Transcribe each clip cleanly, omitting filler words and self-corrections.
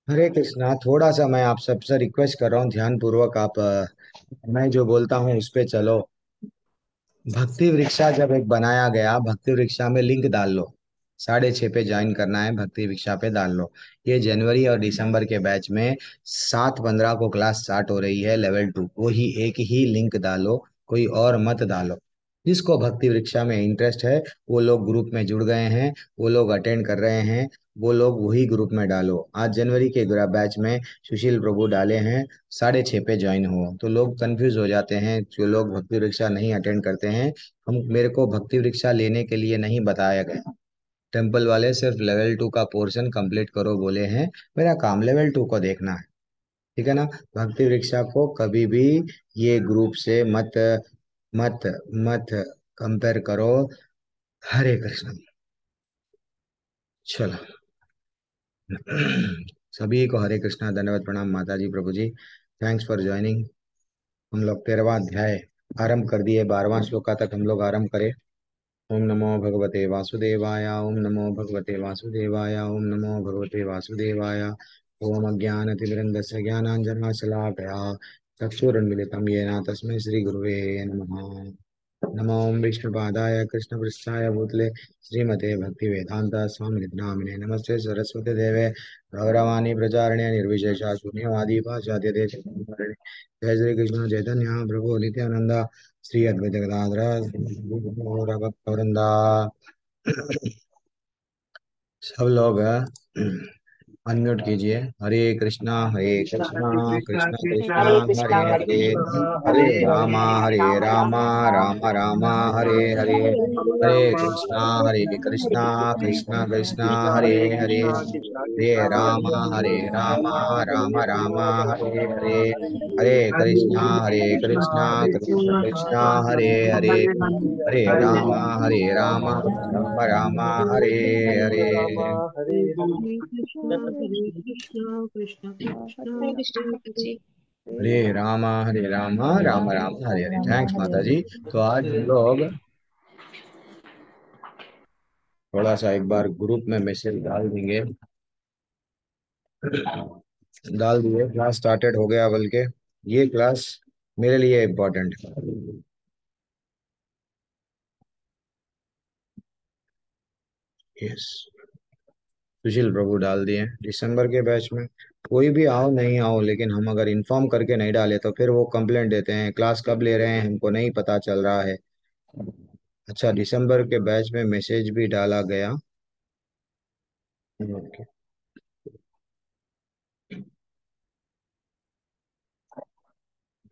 हरे कृष्णा। थोड़ा सा मैं आप सबसे रिक्वेस्ट कर रहा हूँ, ध्यान पूर्वक आप मैं जो बोलता हूँ उस पे चलो। भक्ति वृक्षा जब एक बनाया गया, भक्ति वृक्षा में लिंक डाल लो। 6:30 पे ज्वाइन करना है, भक्ति वृक्षा पे डाल लो। ये जनवरी और दिसंबर के बैच में 7:15 को क्लास स्टार्ट हो रही है, लेवल 2। वो ही एक ही लिंक डालो, कोई और मत डालो। जिसको भक्ति वृक्षा में इंटरेस्ट है वो लोग ग्रुप में जुड़ गए हैं, वो लोग अटेंड कर रहे हैं, वो लोग वही ग्रुप में डालो। आज जनवरी के बैच में सुशील प्रभु डाले हैं, 6:30 पे ज्वाइन हो। तो लोग कंफ्यूज हो जाते हैं, जो लोग भक्ति वृक्षा नहीं अटेंड करते हैं। हम मेरे को भक्ति वृक्षा लेने के लिए नहीं बताया गया। टेम्पल वाले सिर्फ लेवल 2 का पोर्शन कंप्लीट करो बोले हैं। मेरा काम लेवल 2 को देखना है। ठीक है ना। भक्ति वृक्षा को कभी भी ये ग्रुप से मत मत मत कंपेयर करो। हरे कृष्ण। चलो। सभी को हरे कृष्णा, धन्यवाद, प्रणाम माता जी, प्रभु जी। Thanks for joining. हम लोग 13वां अध्याय आरंभ कर दिए, 12वां श्लोका तक हम लोग आरंभ करें। ओम नमो भगवते वासुदेवाय, ओम नमो भगवते वासुदेवाय, ओम नमो भगवते वासुदेवाय। ओम अज्ञानतिमिरन्दस्य ज्ञानाञ्जनशलाकया चक्षुरुन्मिलितं येन तस्मै श्रीगुरुवे नमः। नमो विष्णुपादाय कृष्णपृष्ठाय भूतले श्रीमते भक्तिवेदांत स्वामी नामिने नमस्ते सरस्वती देवे गौरवाणी प्रचारणे निर्विशेषा शून्यवादी पाश्चात्य देश। जय श्री कृष्ण चैतन्य प्रभु नित्यानंद श्री अद्वैत गदाधर भक्तवृंदा। सब लोग अनम्यूट कीजिए। हरे कृष्णा कृष्णा कृष्णा हरे हरे कृष्णा हरे हरे, कृष्णा हरे कृष्ण हरे कृष्णा हरे रामा राम राम हरे हरे। हरे कृष्णा कृष्णा कृष्णा हरे हरे, हरे राम राम राम हरे हरे। हरे कृष्णा कृष्ण कृष्णा हरे हरे, हरे राम राम राम हरे हरे। हरे कृष्णा कृष्ण कृष्ण हरे कृष्ण हरे प्रभु जी। हरे राम राम राम हरे हरे। राम थैंक्स हरे माता जी। हरे। तो आज हम लोग थोड़ा सा एक बार ग्रुप में मैसेज डाल देंगे। डाल दिए, क्लास स्टार्टेड हो गया, बल्कि ये क्लास मेरे लिए इम्पोर्टेंट है। यस। सुशील प्रभु डाल दिए दिसंबर के बैच में। कोई भी आओ नहीं आओ, लेकिन हम अगर इन्फॉर्म करके नहीं डाले तो फिर वो कंप्लेंट देते हैं क्लास कब ले रहे हैं हमको नहीं पता चल रहा है। अच्छा, दिसंबर के बैच में मैसेज भी डाला गया। ओके।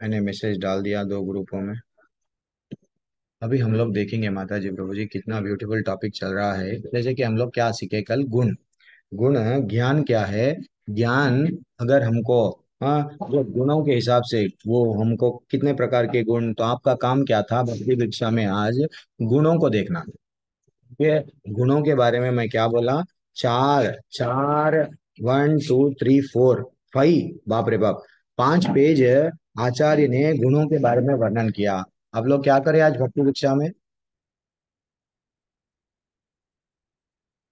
मैंने मैसेज डाल दिया 2 ग्रुपों में। अभी हम लोग देखेंगे माता जी, प्रभु जी, कितना ब्यूटीफुल टॉपिक चल रहा है। जैसे कि हम लोग क्या सीखे कल, गुण। गुण ज्ञान क्या है। ज्ञान अगर हमको, हाँ, जो गुणों के हिसाब से वो हमको कितने प्रकार के गुण, तो आपका काम क्या था भक्ति भिक्षा में आज गुणों को देखना। ये गुणों के बारे में मैं क्या बोला। चार चार, 1 2 3 4 5, बाप रे बाप, 5 पेज आचार्य ने गुणों के बारे में वर्णन किया। आप लोग क्या करें आज भक्ति भिक्षा में,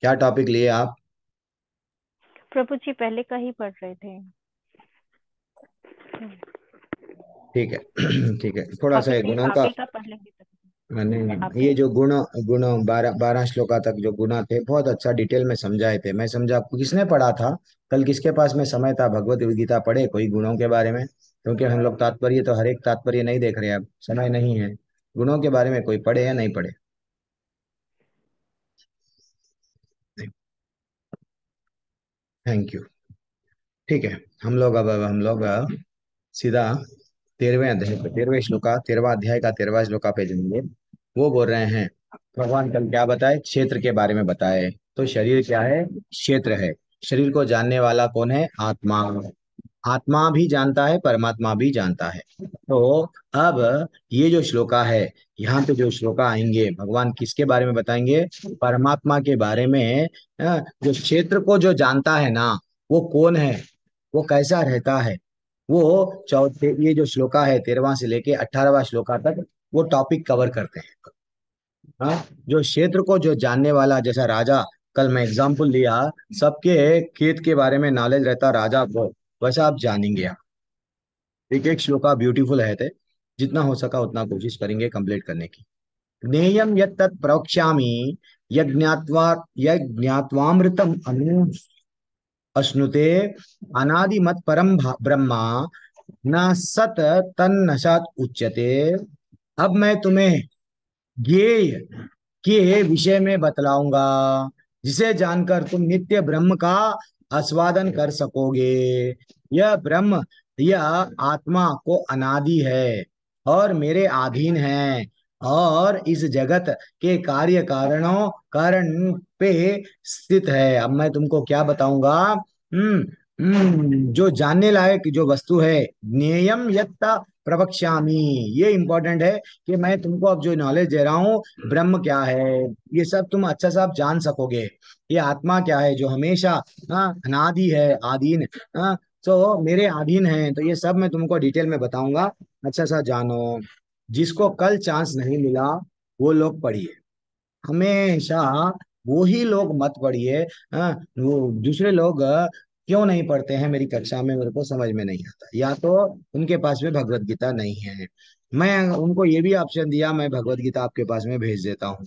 क्या टॉपिक लिए आप। प्रभु जी पहले का ही पढ़ रहे थे। ठीक है। ठीक है, थोड़ा सा अभी ये भी गुणों आप का। ही का पढ़ लेंगे प्रभु आप नहीं, ही। ये जो गुण, गुण 12 12 श्लोका तक जो गुण थे बहुत अच्छा डिटेल में समझाए थे। मैं समझा आपको किसने पढ़ा था कल, किसके पास में समय था भगवत गीता पढ़े कोई गुणों के बारे में। क्योंकि हम लोग तात्पर्य तो हर एक तात्पर्य नहीं देख रहे, अब समय नहीं है। गुणों के बारे में कोई पढ़े या नहीं पढ़े। Thank you. ठीक है। हम लोग सीधा 13वां अध्याय का 13वां श्लोका पे जाएंगे। वो बोल रहे हैं, भगवान कल क्या बताए, क्षेत्र के बारे में बताए। तो शरीर क्या है, क्षेत्र है। शरीर को जानने वाला कौन है, आत्मा। आत्मा भी जानता है, परमात्मा भी जानता है। तो अब ये जो श्लोका है, यहाँ पे जो श्लोका आएंगे भगवान किसके बारे में बताएंगे, परमात्मा के बारे में। जो क्षेत्र को जो जानता है ना, वो कौन है, वो कैसा रहता है, वो चौथे ये जो श्लोका है 13वां से लेके 18वां श्लोका तक वो टॉपिक कवर करते हैं। हाँ, जो क्षेत्र को जो जानने वाला, जैसा राजा कल मैं एग्जाम्पल लिया, सबके खेत के बारे में नॉलेज रहता राजा को, वैसा आप जानेंगे आप। एक एक श्लोका ब्यूटीफुल है थे, जितना हो सका उतना कोशिश करेंगे कंप्लीट करने की। ज्ञेयं यत् तत् प्रवक्ष्यामि, यज्ञात्वा यज्ञात्वामृतम अनु अश्नुते, अनादिमत परम ब्रह्मा न सत तन्न सत उच्यते। अब मैं तुम्हें ज्ञेय के विषय में बतलाऊंगा, जिसे जानकर तुम नित्य ब्रह्म का आस्वादन कर सकोगे। यह ब्रह्म, यह आत्मा को अनादि है और मेरे अधीन है, और इस जगत के कार्य कारणों कारण पे स्थित है। अब मैं तुमको क्या बताऊंगा? जो जानने लायक जो वस्तु है, ज्ञेयम यत्त प्रवक्ष्यामि, ये इंपॉर्टेंट है कि मैं तुमको अब जो नॉलेज दे रहा हूँ, ब्रह्म क्या है, ये सब तुम अच्छा सा जान सकोगे। ये आत्मा क्या है जो हमेशा अनादि है, आधीन, हाँ, तो मेरे अधीन है, तो ये सब मैं तुमको डिटेल में बताऊंगा, अच्छा सा जानो। जिसको कल चांस नहीं मिला वो लोग पढ़िए, हमेशा वो ही लोग मत पढ़िए। वो दूसरे लोग क्यों नहीं पढ़ते हैं मेरी कक्षा में, मेरे को समझ में नहीं आता। या तो उनके पास में भगवत गीता नहीं है, मैं उनको ये भी ऑप्शन दिया, मैं भगवत गीता आपके पास में भेज देता हूँ,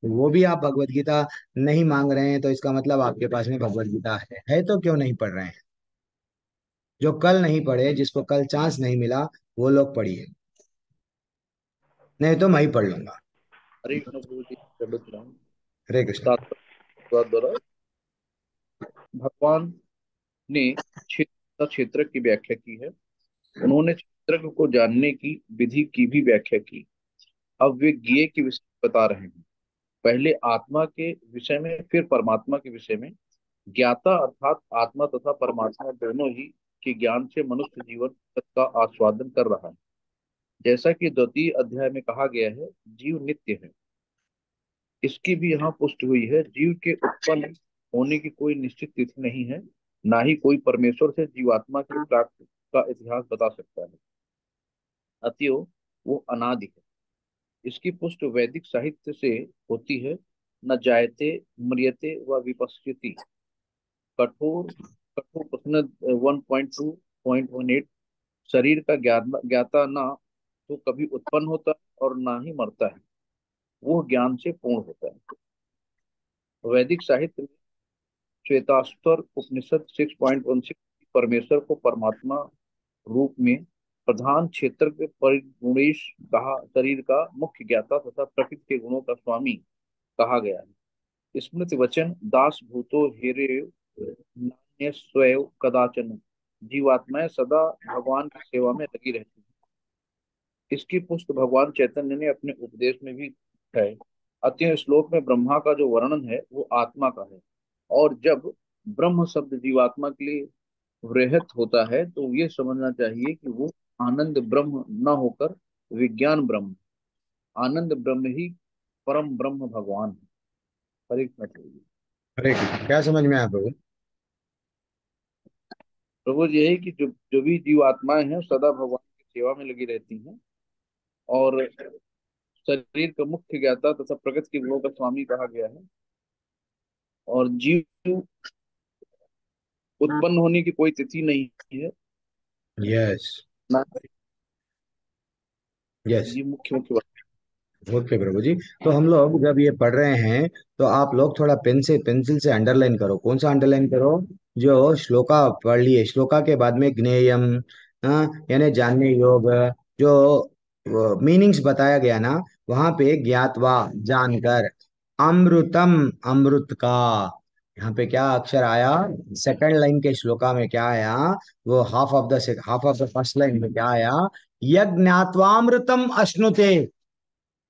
वो भी आप भगवत गीता नहीं मांग रहे हैं, तो इसका मतलब आपके पास में भगवत गीता है तो क्यों नहीं पढ़ रहे हैं? जो कल नहीं पढ़े, जिसको कल चांस नहीं मिला, वो लोग पढ़िए, नहीं तो मैं ही पढ़ लूंगा। हरे कृष्ण प्रभु जी, दंडवत प्रणाम। हरे कृष्ण। तात्पर्य द्वारा भगवान ने क्षेत्र की व्याख्या की है। उन्होंने क्षेत्र को जानने की विधि की भी व्याख्या की। अब वे ज्ञेय के विषय बता रहे हैं। पहले आत्मा के विषय में, फिर परमात्मा के विषय में। ज्ञाता अर्थात आत्मा तथा परमात्मा दोनों ही के ज्ञान से मनुष्य जीवन का आस्वादन कर रहा है। जैसा कि द्वितीय अध्याय में कहा गया है, जीव नित्य है। इसकी भी यहाँ पुष्टि हुई है। जीव के उत्पन्न होने की कोई निश्चित तिथि नहीं है, ना ही कोई परमेश्वर से जीवात्मा की प्राप्ति का इतिहास बता सकता है। अतएव वो अनादि है। इसकी पुष्टि वैदिक साहित्य से होती है। न जायते म्रियते व विपश्यति। कठोर कठोर प्रश्न 1.2.18। शरीर का ज्ञाता ना तो कभी उत्पन्न होता है और ना ही मरता है, वो ज्ञान से पूर्ण होता है। वैदिक साहित्य में श्वेताश्वर उपनिषद 6.16 परमेश्वर को परमात्मा रूप में प्रधान क्षेत्र के परिगुणेश कहा, शरीर का मुख्य ज्ञाता तथा प्रकृति के गुणों का स्वामी कहा गया है। स्मृति वचन दास भूतो हेरेव नान्य स्वयं कदाचन। जीवात्माएं सदा भगवान की सेवा में लगी रहती हैं। इसकी पुष्टि भगवान चैतन्य ने अपने उपदेश में भी है। अतः श्लोक में ब्रह्मा का जो वर्णन है वो आत्मा का है। और जब ब्रह्म शब्द जीवात्मा के लिए वृहत होता है तो ये समझना चाहिए कि वो आनंद ब्रह्म न होकर विज्ञान ब्रह्म, आनंद ब्रह्म ही परम ब्रह्म भगवान है। हरे कृष्ण प्रभु जी। हरे कृष्ण। क्या समझ में आया प्रभु? प्रभु जी, यही कि जो जो भी जीव आत्माएं हैं सदा भगवान की सेवा में लगी रहती हैं, और शरीर का मुख्य ज्ञाता तथा प्रकृति के गुणों का स्वामी कहा गया है। और जीव उत्पन्न होने की कोई तिथि नहीं है यस। ना। यस। ये मुख्य मुख्य बात। ओके प्रभु जी। तो हम लोग जब ये पढ़ रहे हैं, तो आप लोग थोड़ा पेंसिल से अंडरलाइन करो। कौन सा अंडरलाइन करो? जो श्लोका पढ़ लिए, श्लोका के बाद में ज्ञेयम, यानी जानने योग, जो मीनिंग्स बताया गया ना, वहां पे ज्ञातवा जानकर, अमृतम अमृत का, यहाँ पे क्या अक्षर आया? सेकंड लाइन के श्लोका में क्या आया? वो half of the first line में क्या आया? यज्ञात्वामृतम अश्नुते।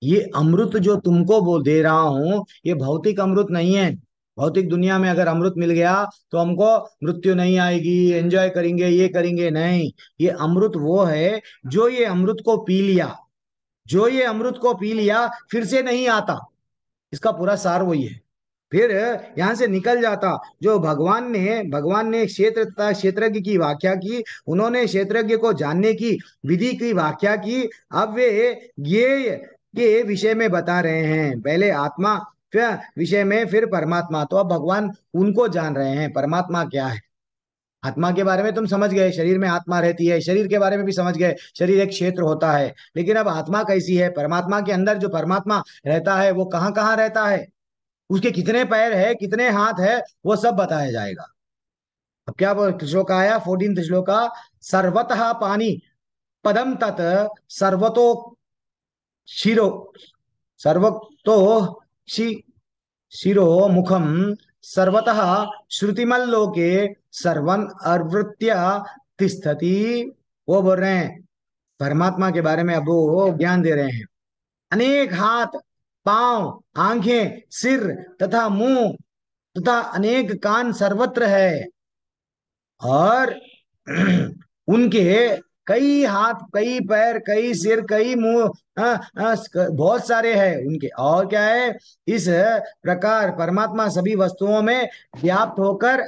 ये अमृत जो तुमको वो दे रहा हूं, ये भौतिक अमृत नहीं है। भौतिक दुनिया में अगर अमृत मिल गया तो हमको मृत्यु नहीं आएगी, एंजॉय करेंगे, ये करेंगे, नहीं। ये अमृत वो है जो ये अमृत को पी लिया, जो ये अमृत को पी लिया फिर से नहीं आता। इसका पूरा सार वही है। फिर यहां से निकल जाता। जो भगवान ने क्षेत्र तथा क्षेत्रज्ञ की व्याख्या की, उन्होंने क्षेत्रज्ञ को जानने की विधि की व्याख्या की। अब वे ये के विषय में बता रहे हैं। पहले आत्मा फिर विषय में फिर परमात्मा, तो अब भगवान उनको जान रहे हैं परमात्मा क्या है। आत्मा के बारे में तुम समझ गए, शरीर में आत्मा रहती है, शरीर के बारे में भी समझ गए, शरीर एक क्षेत्र होता है, लेकिन अब आत्मा कैसी है, परमात्मा के अंदर जो परमात्मा रहता है वो कहाँ कहाँ रहता है, उसके कितने पैर है, कितने हाथ है, वो सब बताया जाएगा। अब क्या श्लोक आया, 14th श्लोका, सर्वतः पानी पदम तत् सर्वतो शिरो, सर्वतो शि शिरो मुखम सर्वतः श्रुतिमल्लोके सर्वन अर्वृत्य तिष्ठति। वो बोल रहे हैं परमात्मा के बारे में, अब वो ज्ञान दे रहे हैं। अनेक हाथ, पांव, आंखें, सिर तथा मुंह तथा अनेक कान सर्वत्र है, और उनके कई हाथ, कई पैर, कई सिर, कई मुंह, बहुत सारे हैं उनके। और क्या है, इस प्रकार परमात्मा सभी वस्तुओं में व्याप्त होकर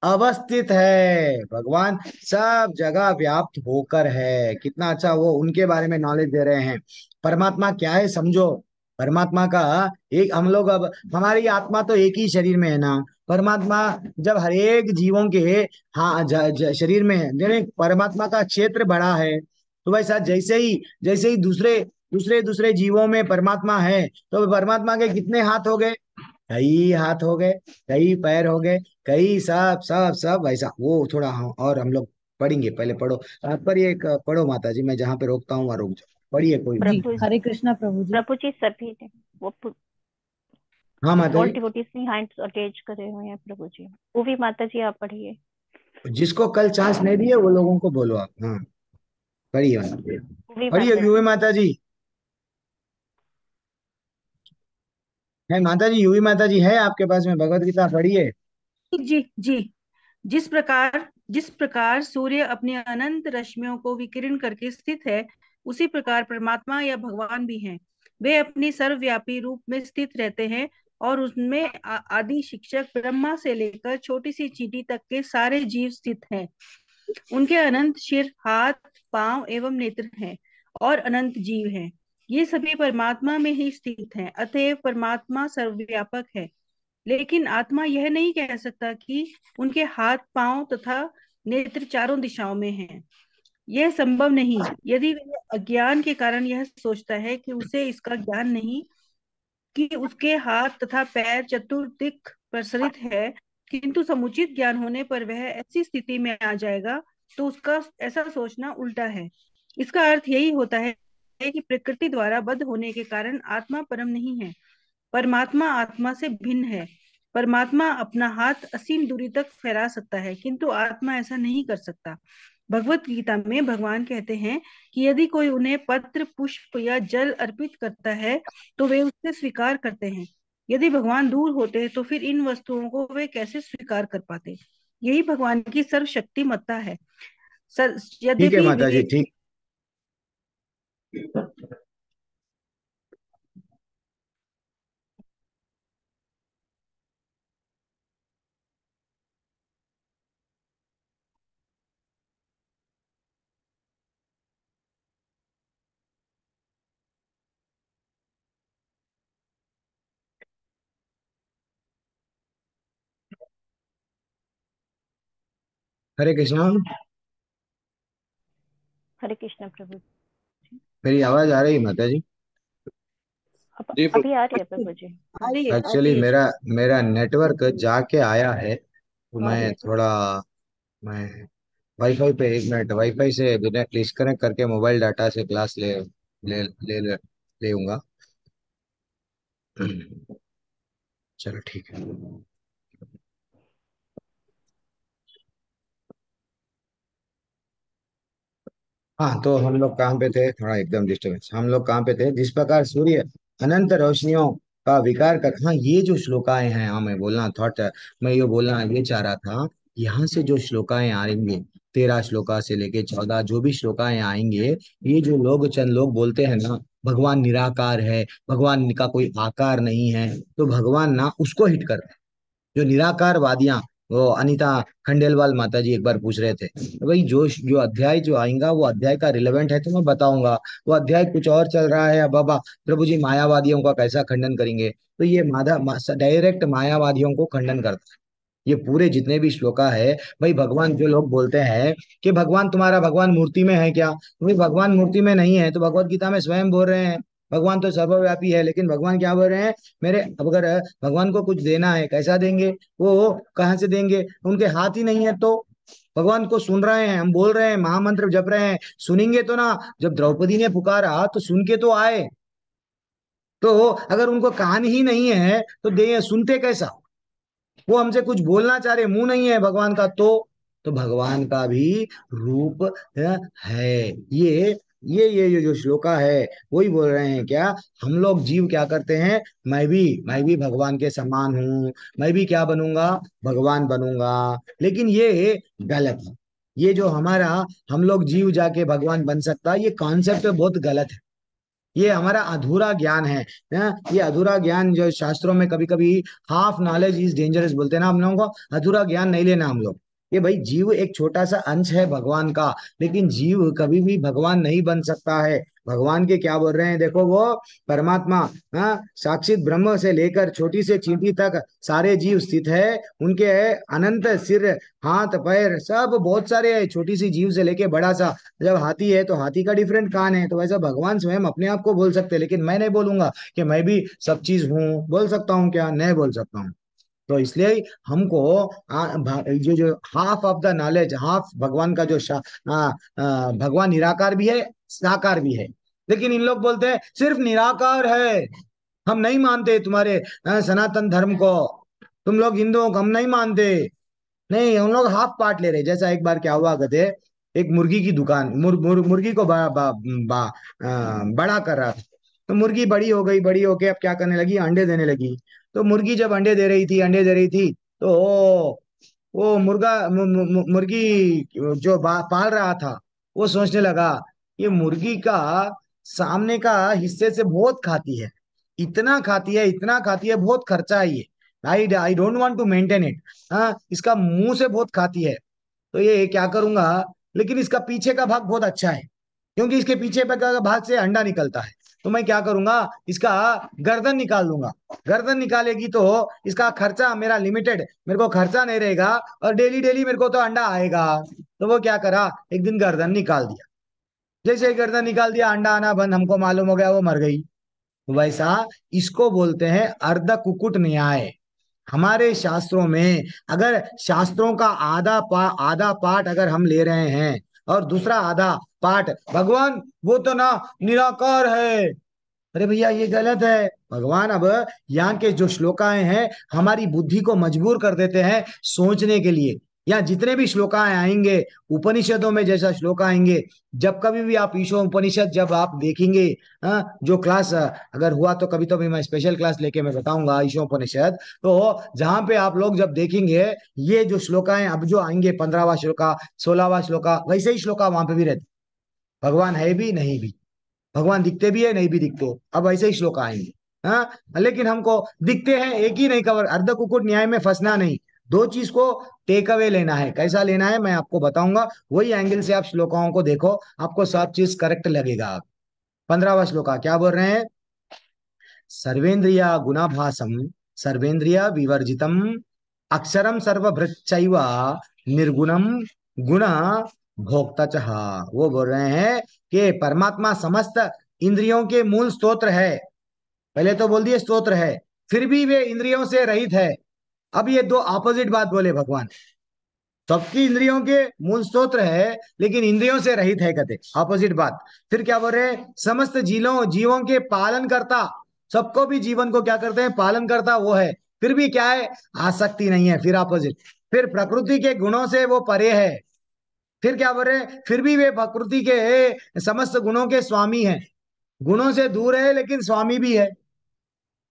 अवस्थित है। भगवान सब जगह व्याप्त होकर है। कितना अच्छा वो उनके बारे में नॉलेज दे रहे हैं। परमात्मा क्या है समझो, परमात्मा का एक, हम लोग अब हमारी आत्मा तो एक ही शरीर में है ना, परमात्मा जब हर एक जीवों के, हाँ शरीर में है, यानी परमात्मा का क्षेत्र बड़ा है, तो वैसा जैसे ही दूसरे दूसरे दूसरे जीवों में परमात्मा है, तो परमात्मा के कितने हाथ हो गए, कई हाथ हो गए, कई पैर हो गए, कई सब सब सब वैसा वो थोड़ा, हाँ, और हम लोग पढ़ेंगे, पहले पढ़ो तात्पर्य एक पढ़ो माता जी, मैं जहाँ पे रोकता हूँ वहाँ रोक जाओ, पढ़िए कोई भी। जी, प्रभु हरे कृष्णा प्रभु जी। प्रभु जी सभी ने वो हाँ माता ऑल जी, डिवोटीज ने हैंड्स अटैच करे हुए हैं प्रभु जी। वो भी माता जी आप पढ़िए। जिसको कल चांस नहीं दिए वो लोगों को बोलो आप, हाँ पढ़िए माता जी, वो भी पढ़िए माता यूवी जी। माता जी है, माता जी यूवी माता जी है आपके पास में भगवत गीता, पढ़िए। जी जी। जिस प्रकार सूर्य अपने अनंत रश्मियों को विकिरण करके स्थित है, उसी प्रकार परमात्मा या भगवान भी हैं। वे अपनी सर्वव्यापी रूप में स्थित रहते हैं, और उनमें आदि शिक्षक ब्रह्मा से लेकर छोटी सी चींटी तक के सारे जीव स्थित हैं। उनके अनंत सिर, हाथ, पांव एवं नेत्र हैं, और अनंत जीव हैं। ये सभी परमात्मा में ही स्थित हैं। अतएव परमात्मा सर्वव्यापक है। लेकिन आत्मा यह नहीं कह सकता कि उनके हाथ, पांव तथा नेत्र चारों दिशाओं में हैं। यह संभव नहीं। यदि वह अज्ञान के कारण यह सोचता है कि उसे इसका ज्ञान नहीं कि उसके हाथ तथा पैर चतुर्दिक प्रसरित है, किंतु समुचित ज्ञान होने पर वह ऐसी स्थिति में आ जाएगा, तो उसका ऐसा सोचना उल्टा है। इसका अर्थ यही होता है कि प्रकृति द्वारा बद्ध होने के कारण आत्मा परम नहीं है। परमात्मा आत्मा से भिन्न है। परमात्मा अपना हाथ असीम दूरी तक फैला सकता है, किंतु आत्मा ऐसा नहीं कर सकता। भगवत गीता में भगवान कहते हैं कि यदि कोई उन्हें पत्र, पुष्प या जल अर्पित करता है, तो वे उससे स्वीकार करते हैं। यदि भगवान दूर होते तो फिर इन वस्तुओं को वे कैसे स्वीकार कर पाते। यही भगवान की सर्वशक्तिमत्ता है। ठीक है यद्यपि माता वे जी, ठीक। हरे कृष्णा। हरे कृष्ण प्रभु। मेरी आवाज आ रही है माता जी? अब जी अभी प्रभु। आ रही है प्रभु जी। आ रही है, आ एक्चुअली रही है। मेरा मेरा नेटवर्क जाके आया है, तो आ रही मैं है। थोड़ा, मैं वाईफाई पे, एक मिनट, वाईफाई से बिना डिस्कनेक्ट करके मोबाइल डाटा से क्लास ले लेऊंगा। चलो ठीक है। हाँ, तो हम लोग कहाँ पे थे, थोड़ा एकदम डिस्टर्बेंस, हम लोग कहाँ पे थे, जिस प्रकार सूर्य अनंत रोशनियों का विकार कर, हाँ ये जो श्लोकाएं हैं, हाँ मैं बोलना थॉट, मैं ये बोलना ये चाह रहा था, यहाँ से जो श्लोकाएं आएंगे, 13 श्लोका से लेके 14 जो भी श्लोकाएं आएंगे, ये जो लोग चंद लोग बोलते हैं ना भगवान निराकार है, भगवान का कोई आकार नहीं है, तो भगवान ना उसको हिट करते हैं। जो निराकार वादियां, वो अनीता खंडेलवाल माता जी एक बार पूछ रहे थे, तो भाई जो जो अध्याय जो आएगा वो अध्याय का रिलेवेंट है तो मैं बताऊंगा, वो अध्याय कुछ और चल रहा है, अब बाबा प्रभु जी मायावादियों का कैसा खंडन करेंगे? तो ये माधा डायरेक्ट मायावादियों को खंडन करता है। ये पूरे जितने भी श्लोका है, भाई भगवान जो लोग बोलते हैं कि भगवान तुम्हारा भगवान मूर्ति में है क्या, तो भाई भगवान मूर्ति में नहीं है, तो भगवत गीता में स्वयं बोल रहे हैं भगवान तो सर्वव्यापी है, लेकिन भगवान क्या बोल रहे हैं, मेरे अगर भगवान को कुछ देना है कैसा देंगे, वो कहाँ से देंगे, उनके हाथ ही नहीं है, तो भगवान को सुन रहे हैं, हम बोल रहे हैं महामंत्र जप रहे हैं, सुनेंगे तो ना, जब द्रौपदी ने पुकारा तो सुन के तो आए, तो अगर उनको कान ही नहीं है तो दे सुनते कैसा? वो हमसे कुछ बोलना चाह रहे, मुंह नहीं है भगवान का, तो भगवान का भी रूप है। ये जो श्लोका है वही बोल रहे हैं क्या, हम लोग जीव क्या करते हैं, मैं भी भगवान के समान हूं, मैं भी क्या बनूंगा, भगवान बनूंगा, लेकिन ये गलत है। ये जो हमारा हम लोग जीव जाके भगवान बन सकता है, ये कॉन्सेप्ट बहुत गलत है। ये हमारा अधूरा ज्ञान है ना, ये अधूरा ज्ञान जो शास्त्रों में कभी कभी हाफ नॉलेज इज डेंजरस बोलते हैं ना, हम लोगों को अधूरा ज्ञान नहीं लेना हम लोग। ये भाई जीव एक छोटा सा अंश है भगवान का, लेकिन जीव कभी भी भगवान नहीं बन सकता है। भगवान के क्या बोल रहे हैं देखो, वो परमात्मा, हाँ, साक्षात ब्रह्म से लेकर छोटी से चींटी तक सारे जीव स्थित है, उनके अनंत सिर, हाथ पैर सब बहुत सारे है, छोटी सी जीव से लेके बड़ा सा, जब हाथी है तो हाथी का डिफरेंट कान है, तो वैसा भगवान स्वयं अपने आप को बोल सकते हैं, लेकिन मैं नहीं बोलूंगा कि मैं भी सब चीज हूँ, बोल सकता हूँ क्या, नहीं बोल सकता हूँ। तो इसलिए हमको जो half of the knowledge, half भगवान का जो भगवान निराकार भी है साकार भी है, लेकिन इन लोग बोलते हैं सिर्फ निराकार है, हम नहीं मानते तुम्हारे सनातन धर्म को, तुम लोग हिंदुओं को हम नहीं मानते। नहीं, हम लोग हाफ पार्ट ले रहे। जैसा एक बार क्या हुआ कहते, एक मुर्गी की दुकान, मुर्गी को बड़ा कर रहा था, तो मुर्गी बड़ी हो गई, बड़ी होके अब क्या करने लगी, अंडे देने लगी। तो मुर्गी जब अंडे दे रही थी तो वो मुर्गी जो पाल रहा था, वो सोचने लगा ये मुर्गी का सामने का हिस्से से बहुत खाती है, इतना खाती है, इतना खाती है, बहुत खर्चा है ये, I don't want to maintain it. हाँ, इसका मुंह से बहुत खाती है, तो ये क्या करूंगा, लेकिन इसका पीछे का भाग बहुत अच्छा है, क्योंकि इसके पीछे का भाग से अंडा निकलता है, तो मैं क्या करूंगा, इसका गर्दन निकाल दूंगा। गर्दन निकालेगी तो इसका खर्चा मेरा लिमिटेड, मेरे को खर्चा नहीं रहेगा, और डेली डेली मेरे को तो अंडा आएगा। तो वो क्या करा, एक दिन गर्दन निकाल दिया, जैसे ही गर्दन निकाल दिया अंडा आना बंद, हमको मालूम हो गया वो मर गई। वैसा इसको बोलते हैं अर्ध कुकुट न्याय। हमारे शास्त्रों में अगर शास्त्रों का आधा पाठ अगर हम ले रहे हैं और दूसरा आधा पाठ भगवान वो तो ना निराकार है, अरे भैया ये गलत है। भगवान अब यहाँ के जो श्लोकाएं हैं हमारी बुद्धि को मजबूर कर देते हैं सोचने के लिए। यहाँ जितने भी श्लोकाएं आएंगे, उपनिषदों में जैसा श्लोक आएंगे, जब कभी भी आप ईशो उपनिषद जब आप देखेंगे, जो क्लास अगर हुआ तो कभी तो भी मैं स्पेशल क्लास लेके मैं बताऊंगा ईशो उपनिषद, तो जहां पे आप लोग जब देखेंगे ये जो श्लोकाएं अब जो आएंगे, 15वां श्लोका, 16वां श्लोका, वैसे ही श्लोका वहां पे भी रहते, भगवान है भी नहीं भी, भगवान दिखते भी है नहीं भी दिखते, अब ऐसे ही श्लोक आएंगे। हाँ, लेकिन हमको दिखते हैं एक ही नहीं कवर, अर्ध कुकुट न्याय में फंसना नहीं, दो चीज को टेक अवे लेना है। कैसा लेना है मैं आपको बताऊंगा, वही एंगल से आप श्लोकाओं को देखो, आपको सब चीज करेक्ट लगेगा। 15वां श्लोका क्या बोल रहे हैं, सर्वेंद्रिया गुणाभासम सर्वेंद्रिया विवर्जितम अक्षरम सर्वभृच्चैव निर्गुणम गुण भोक्ता चाह। वो बोल रहे हैं कि परमात्मा समस्त इंद्रियों के मूल स्तोत्र है, पहले तो बोल दिए स्तोत्र है, फिर भी वे इंद्रियों से रहित है। अब ये दो अपोजिट बात बोले भगवान, सबकी इंद्रियों के मूल स्तोत्र है लेकिन इंद्रियों से रहित है, कहते अपोजिट बात। फिर क्या बोल रहे हैं, समस्त जीवों के पालन करता, सबको भी जीवन को क्या करते हैं, पालन करता वो है, फिर भी क्या है, आसक्ति नहीं है, फिर अपोजिट। फिर प्रकृति के गुणों से वो परे है, फिर क्या बोल रहे हैं, फिर भी वे प्रकृति के समस्त गुणों के स्वामी हैं, गुणों से दूर है लेकिन स्वामी भी है।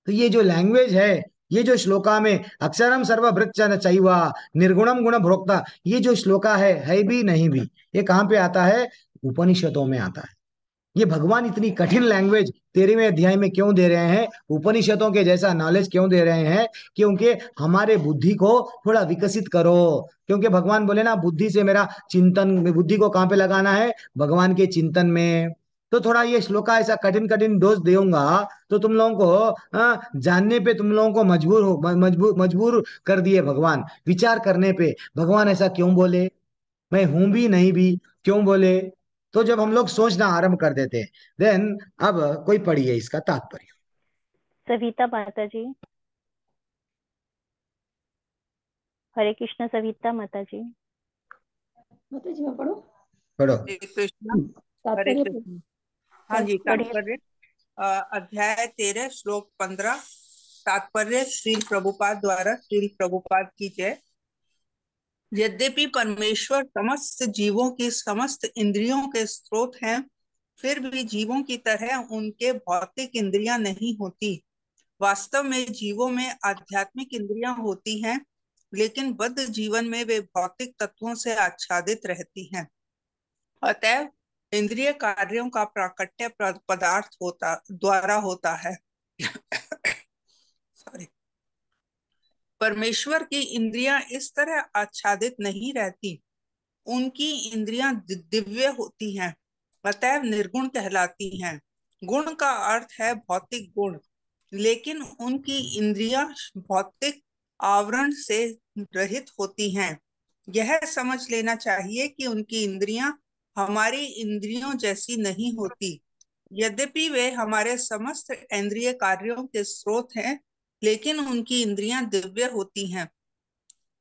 तो ये जो लैंग्वेज है, ये जो श्लोका में अक्षरम सर्वभृच्च चैवा निर्गुणम गुण भोक्ता, ये जो श्लोका है भी नहीं भी, ये कहाँ पे आता है, उपनिषदों में आता है। ये भगवान इतनी कठिन लैंग्वेज 13वें अध्याय में क्यों दे रहे हैं, उपनिषदों के जैसा नॉलेज क्यों दे रहे हैं? क्योंकि हमारे बुद्धि को थोड़ा विकसित करो। क्योंकि भगवान बोले ना, बुद्धि से मेरा चिंतन, बुद्धि को कहाँ पे लगाना है? भगवान के चिंतन में। तो थोड़ा ये श्लोका ऐसा कठिन कठिन डोज दूंगा तो तुम लोगों को जानने पे तुम लोगों को मजबूर कर दिए भगवान, विचार करने पे। भगवान ऐसा क्यों बोले, मैं हूं भी नहीं भी, क्यों बोले? तो जब हम लोग सोचना आरंभ कर देते हैं, देन अब कोई पढ़िए इसका तात्पर्य। सविता माता जी, हरे कृष्ण। सविता माता जी, माता जी मैं पढ़ूं? पढ़ो। हरे कृष्ण। हरे तात्पर्य कृष्ण। हाँ जी, पढ़िए। तात्पर्य अध्याय 13 श्लोक 15। तात्पर्य श्रील प्रभुपाद द्वारा। श्रील प्रभुपाद की जय। यद्यपि परमेश्वर समस्त जीवों की समस्त इंद्रियों के स्रोत हैं, फिर भी जीवों की तरह उनके भौतिक इंद्रियां नहीं होती। वास्तव में जीवों में आध्यात्मिक इंद्रियां होती हैं, लेकिन बद्ध जीवन में वे भौतिक तत्वों से आच्छादित रहती हैं। अतएव इंद्रिय कार्यों का प्राकट्य पदार्थ द्वारा होता है। सॉरी। परमेश्वर की इंद्रियां इस तरह आच्छादित नहीं रहती। उनकी इंद्रियां दिव्य होती हैं, अतएव निर्गुण कहलाती हैं। गुण का अर्थ है भौतिक गुण, लेकिन उनकी इंद्रियां भौतिक आवरण से रहित होती हैं। यह समझ लेना चाहिए कि उनकी इंद्रियां हमारी इंद्रियों जैसी नहीं होती। यद्यपि वे हमारे समस्त इंद्रिय कार्यों के स्रोत हैं, लेकिन उनकी इंद्रियां दिव्य होती हैं,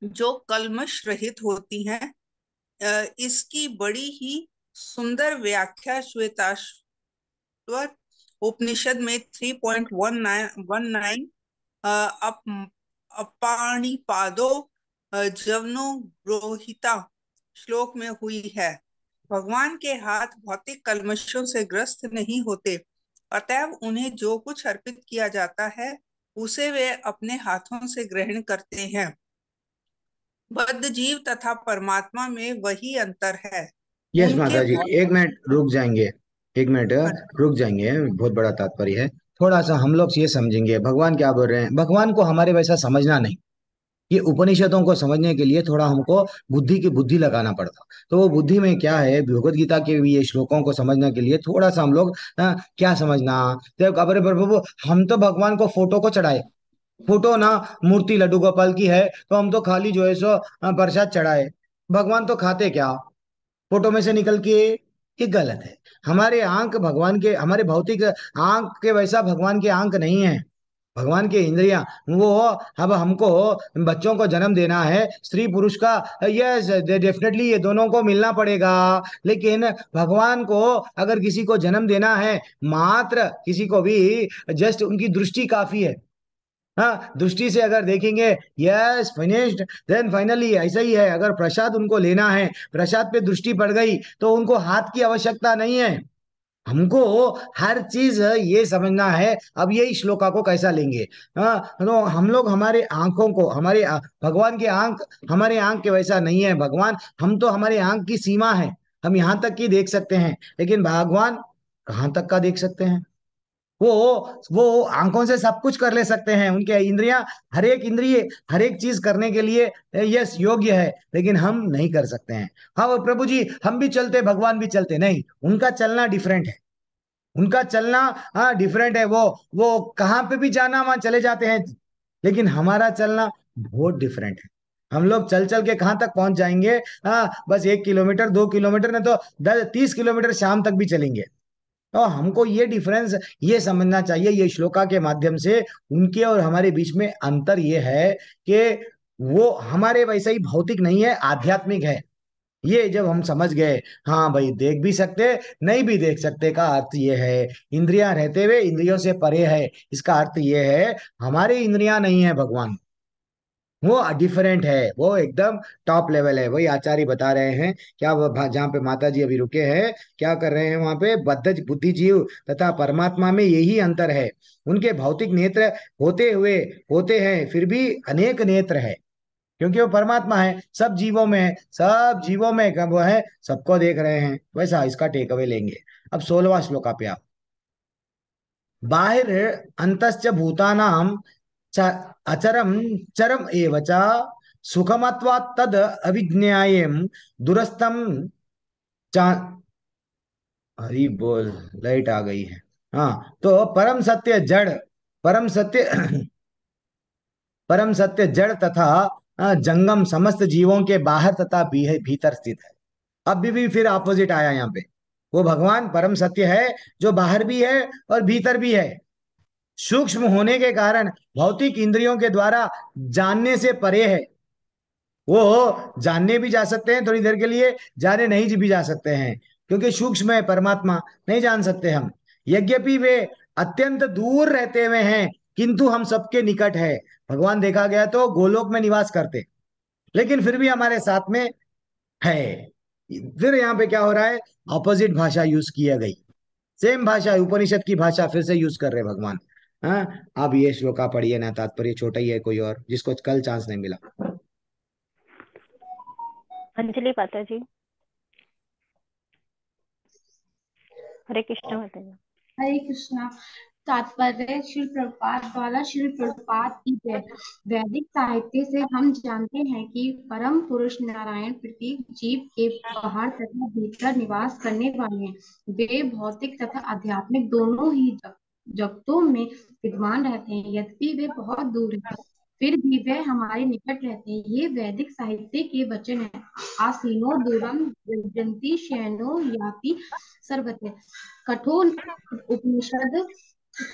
जो कल्मश रहित होती हैं। इसकी बड़ी ही सुंदर व्याख्या श्वेताश्वर उपनिषद में 3.19 अपाणिपादो जवनो रोहिता श्लोक में हुई है। भगवान के हाथ भौतिक कल्मशों से ग्रस्त नहीं होते, अतएव उन्हें जो कुछ अर्पित किया जाता है उसे वे अपने हाथों से ग्रहण करते हैं। बद्ध जीव तथा परमात्मा में वही अंतर है। यस उनके माता जी, एक मिनट रुक जाएंगे। एक मिनट रुक जाएंगे, बहुत बड़ा तात्पर्य है। थोड़ा सा हम लोग ये समझेंगे भगवान क्या बोल रहे हैं। भगवान को हमारे वैसा समझना नहीं। ये उपनिषदों को समझने के लिए थोड़ा हमको बुद्धि की बुद्धि लगाना पड़ता। तो वो बुद्धि में क्या है, भगवत गीता के भी ये श्लोकों को समझने के लिए थोड़ा सा हम लोग क्या समझना। तो अरे प्रभु, हम तो भगवान को फोटो को चढ़ाए, फोटो ना, मूर्ति लड्डू गोपाल की है तो हम तो खाली जो है सो प्रसाद चढ़ाए। भगवान तो खाते क्या फोटो में से निकल के? ये गलत है। हमारे आंख भगवान के, हमारे भौतिक आंख के वैसा भगवान के आंख नहीं है। भगवान के इंद्रियां वो, अब हमको बच्चों को जन्म देना है, स्त्री पुरुष का, यस डेफिनेटली ये दोनों को मिलना पड़ेगा। लेकिन भगवान को अगर किसी को जन्म देना है, मात्र किसी को भी जस्ट उनकी दृष्टि काफी है। हाँ, दृष्टि से अगर देखेंगे, यस फिनिश्ड, देन फाइनली ऐसा ही है। अगर प्रसाद उनको लेना है, प्रसाद पे दृष्टि पड़ गई तो उनको हाथ की आवश्यकता नहीं है। हमको हर चीज ये समझना है। अब ये श्लोका को कैसा लेंगे? हाँ, तो हम लोग हमारे आंखों को, हमारे भगवान के आंख हमारे आंख के वैसा नहीं है। भगवान, हम तो हमारे आंख की सीमा है, हम यहाँ तक की देख सकते हैं, लेकिन भगवान कहाँ तक का देख सकते हैं? वो आंखों से सब कुछ कर ले सकते हैं। उनके इंद्रियां, हर एक इंद्रिय हर एक चीज करने के लिए यस योग्य है, लेकिन हम नहीं कर सकते हैं। हाँ वो प्रभु जी, हम भी चलते, भगवान भी चलते, नहीं, उनका चलना डिफरेंट है। उनका चलना हाँ डिफरेंट है। वो कहाँ पे भी जाना वहां चले जाते हैं, लेकिन हमारा चलना बहुत डिफरेंट है। हम लोग चल चल के कहाँ तक पहुंच जाएंगे? हाँ, बस 1 किलोमीटर 2 किलोमीटर, नहीं तो 30 किलोमीटर शाम तक भी चलेंगे। तो हमको ये डिफरेंस ये समझना चाहिए, ये श्लोका के माध्यम से उनके और हमारे बीच में अंतर ये है कि वो हमारे वैसे ही भौतिक नहीं है, आध्यात्मिक है। ये जब हम समझ गए, हाँ भाई, देख भी सकते नहीं भी देख सकते का अर्थ ये है, इंद्रियां रहते हुए इंद्रियों से परे है, इसका अर्थ ये है हमारी इंद्रियां नहीं है भगवान, वो डिफरेंट है, वो एकदम टॉप लेवल है। वही आचार्य बता रहे हैं, क्या वो जहाँ पे माता जी अभी रुके हैं, क्या कर रहे हैं वहां पे? बद्ध बुद्धिजीव तथा परमात्मा में यही अंतर है। उनके भौतिक नेत्र होते हुए होते हैं, फिर भी अनेक नेत्र है। क्योंकि वो परमात्मा है, सब जीवों में है, सब जीवों में कब वो है, सबको देख रहे हैं। वैसा इसका टेक अवे लेंगे। अब 16वां श्लोक पे आप, बाहिर अंतश्च भूतानां च अचरम चरम एव च सुखमत्वात् तद अविज्ञायम दुरस्तम चा, हरी बोल, लाइट आ गई है। हाँ, तो परम सत्य जड़, परम सत्य परम सत्य जड़ तथा जंगम समस्त जीवों के बाहर तथा भीतर स्थित है। अब भी फिर ऑपोजिट आया यहाँ पे। वो भगवान परम सत्य है जो बाहर भी है और भीतर भी है। सूक्ष्म होने के कारण भौतिक इंद्रियों के द्वारा जानने से परे है। वो जानने भी जा सकते हैं थोड़ी देर के लिए, जाने नहीं भी जा सकते हैं, क्योंकि सूक्ष्म है परमात्मा, नहीं जान सकते हम। यद्यपि वे अत्यंत दूर रहते हुए हैं, किंतु हम सबके निकट है। भगवान देखा गया तो गोलोक में निवास करते, लेकिन फिर भी हमारे साथ में है। फिर यहाँ पे क्या हो रहा है, ऑपोजिट भाषा यूज किया गई। सेम भाषा, उपनिषद की भाषा फिर से यूज कर रहे भगवान। हाँ, अब ये श्लोका पढ़िए ना, तात्पर्य छोटा ही है, कोई और जिसको कल चांस नहीं मिला। अंजलि माता जी। हरे कृष्ण माता जी। हरे कृष्णा। तात्पर्य श्री प्रभुपाद द्वारा श्री प्रभुपाद की जय। वैदिक साहित्य से हम जानते हैं कि परम पुरुष नारायण प्रत्येक जीव के बाहर तथा भीतर निवास करने वाले हैं। वे भौतिक तथा आध्यात्मिक दोनों ही जगतों में विद्यमान रहते हैं, यद्यपि वे बहुत दूर हैं, फिर भी वे हमारे निकट रहते हैं। ये वैदिक साहित्य के वचन है। आसीनो दूरम व्यजन्ति शयनो याति सर्वत्र। कठोर उपनिषद,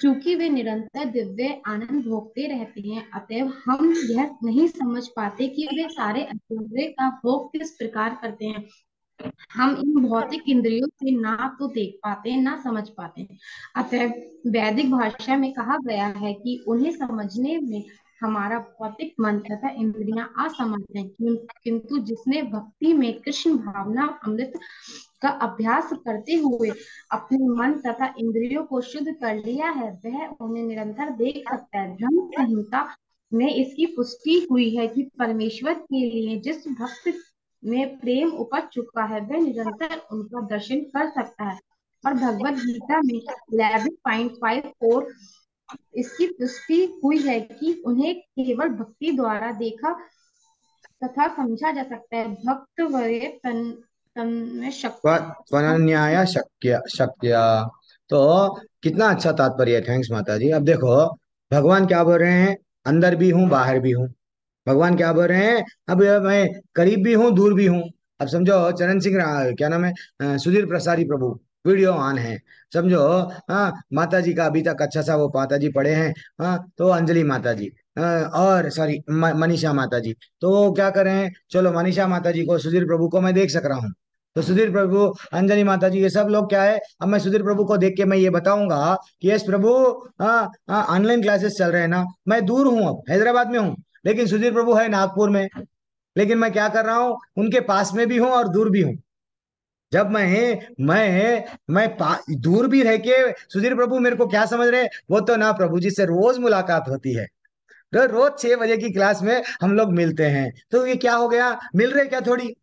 चूंकि वे निरंतर दिव्य आनंद भोगते रहते हैं, अतएव हम यह नहीं समझ पाते कि वे सारे ऐश्वर्य का भोग किस प्रकार करते हैं। हम इन भौतिक इंद्रियों से ना तो देख पाते हैं, ना समझ पाते हैं। अतः वैदिक भाषा में कहा गया है कि उन्हें समझने में हमारा भौतिक मन तथा इंद्रियां असमर्थ हैं, किंतु जिसने भक्ति में कृष्ण भावना अमृत का अभ्यास करते हुए अपने मन तथा इंद्रियों को शुद्ध कर लिया है, वह उन्हें निरंतर देख सकता है। ब्रह्म संहिता में इसकी पुष्टि हुई है कि परमेश्वर के लिए जिस भक्त में प्रेम उपज चुका है, वह निरंतर उनका दर्शन कर सकता है। और भगवत गीता में 11.54 इसकी पुष्टि हुई है कि उन्हें केवल भक्ति द्वारा देखा तथा समझा जा सकता है। भक्त वरे तन में शक्ति। त्वनन्याय शक्य शक्य। तो कितना अच्छा तात्पर्य है, थैंक्स माता जी। अब देखो भगवान क्या बोल रहे हैं, अंदर भी हूं बाहर भी हूं। भगवान क्या बोल रहे हैं, अब मैं करीब भी हूँ दूर भी हूँ। अब समझो चरण सिंह क्या नाम है, सुधीर प्रसारी प्रभु, वीडियो ऑन है, समझो। हाँ, माता जी का अभी तक अच्छा सा वो माता जी पढ़े हैं। हाँ, तो अंजलि माता जी, और सॉरी मनीषा माता जी, तो वो क्या कर रहे हैं, चलो मनीषा माता जी को, सुधीर प्रभु को मैं देख सक रहा हूँ। तो सुधीर प्रभु, अंजलि माता जी, ये सब लोग क्या है, अब मैं सुधीर प्रभु को देख के मैं ये बताऊंगा कि यस प्रभु, हाँ हाँ, ऑनलाइन क्लासेस चल रहे हैं ना, मैं दूर हूँ, अब हैदराबाद में हूँ, लेकिन सुधीर प्रभु है नागपुर में। लेकिन मैं क्या कर रहा हूं, उनके पास में भी हूं और दूर भी हूं। जब मैं दूर भी रह के, सुधीर प्रभु मेरे को क्या समझ रहे हैं, वो तो ना प्रभु जी से रोज मुलाकात होती है, रोज 6 बजे की क्लास में हम लोग मिलते हैं, तो ये क्या हो गया, मिल रहे क्या थोड़ी।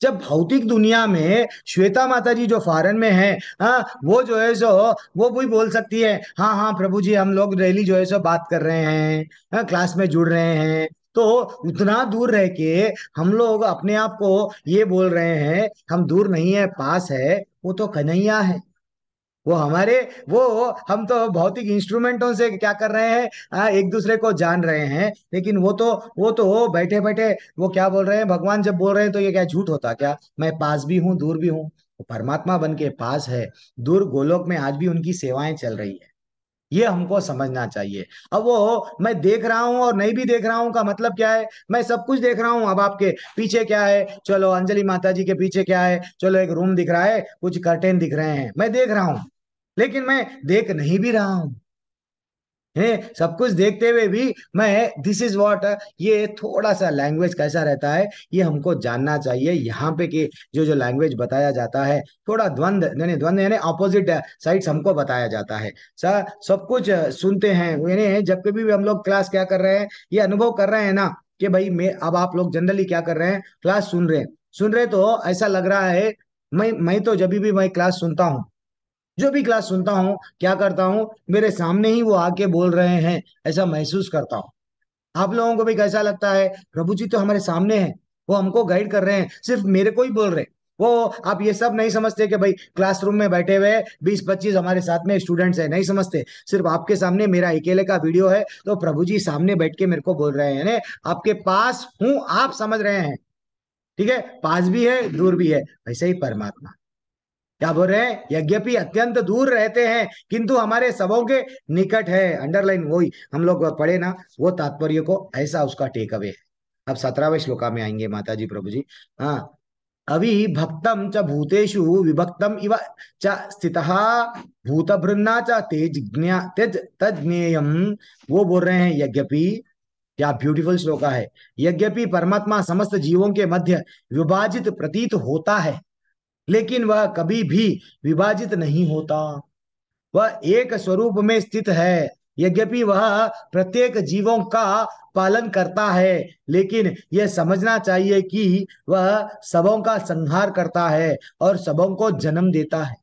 जब भौतिक दुनिया में श्वेता माता जी जो फॉरेन में है, हाँ, वो जो है सो, वो भी बोल सकती है, हाँ हाँ प्रभु जी, हम लोग डेली जो है सो बात कर रहे हैं, हाँ, क्लास में जुड़ रहे हैं। तो उतना दूर रह के हम लोग अपने आप को ये बोल रहे हैं हम दूर नहीं है पास है, वो तो कन्हैया है। वो हमारे, वो हम तो भौतिक इंस्ट्रूमेंटों से क्या कर रहे हैं, एक दूसरे को जान रहे हैं, लेकिन वो तो बैठे बैठे वो क्या बोल रहे हैं, भगवान जब बोल रहे हैं तो ये क्या झूठ होता क्या, मैं पास भी हूँ दूर भी हूँ। वो परमात्मा बन के पास है, दूर गोलोक में आज भी उनकी सेवाएं चल रही है। ये हमको समझना चाहिए। अब वो मैं देख रहा हूं और नहीं भी देख रहा हूं का मतलब क्या है, मैं सब कुछ देख रहा हूं। अब आपके पीछे क्या है, चलो अंजलि माता जी के पीछे क्या है, चलो एक रूम दिख रहा है, कुछ कर्टेन दिख रहे हैं, मैं देख रहा हूं, लेकिन मैं देख नहीं भी रहा हूं है, सब कुछ देखते हुए भी मैं, दिस इज व्हाट, ये थोड़ा सा लैंग्वेज कैसा रहता है, ये हमको जानना चाहिए। यहाँ पे कि जो जो लैंग्वेज बताया जाता है, थोड़ा द्वंद यानी यानी ऑपोजिट साइड्स हमको बताया जाता है। सब कुछ सुनते हैं, यानी जब कभी भी हम लोग क्लास क्या कर रहे हैं, ये अनुभव कर रहे हैं ना, कि भाई मैं, अब आप लोग जनरली क्या कर रहे हैं, क्लास सुन रहे तो ऐसा लग रहा है, मैं तो जब भी मैं क्लास सुनता हूँ, जो भी क्लास सुनता हूँ, क्या करता हूँ, मेरे सामने ही वो आके बोल रहे हैं, ऐसा महसूस करता हूँ। आप लोगों को भी कैसा लगता है, प्रभु जी तो हमारे सामने हैं, वो हमको गाइड कर रहे हैं, सिर्फ मेरे को ही बोल रहे हैं वो। आप ये सब नहीं समझते कि भाई क्लासरूम में बैठे हुए 20-25 हमारे साथ में स्टूडेंट्स हैं, नहीं समझते, सिर्फ आपके सामने मेरा अकेले का वीडियो है, तो प्रभु जी सामने बैठ के मेरे को बोल रहे हैं, आपके पास हूं, आप समझ रहे हैं, ठीक है, पास भी है दूर भी है। वैसे ही परमात्मा क्या बोल रहे हैं, यद्यपि अत्यंत दूर रहते हैं किंतु हमारे सबों के निकट है। अंडरलाइन वही हम लोग पढ़े ना, वो तात्पर्य को, ऐसा उसका टेक अवे है। अब 17वें श्लोका में आएंगे माता जी प्रभु जी। हाँ, अभी भक्तम च भूतेषु विभक्तम इव च स्थितः भूतभृन्ना च तेज तज्ञेयम। वो बोल रहे हैं यद्यपि, क्या ब्यूटीफुल श्लोका है, यद्यपि परमात्मा समस्त जीवों के मध्य विभाजित प्रतीत होता है, लेकिन वह कभी भी विभाजित नहीं होता। वह एक स्वरूप में स्थित है, यद्यपि वह प्रत्येक जीवों का पालन करता है, लेकिन यह समझना चाहिए कि वह सबों का संहार करता है और सबों को जन्म देता है।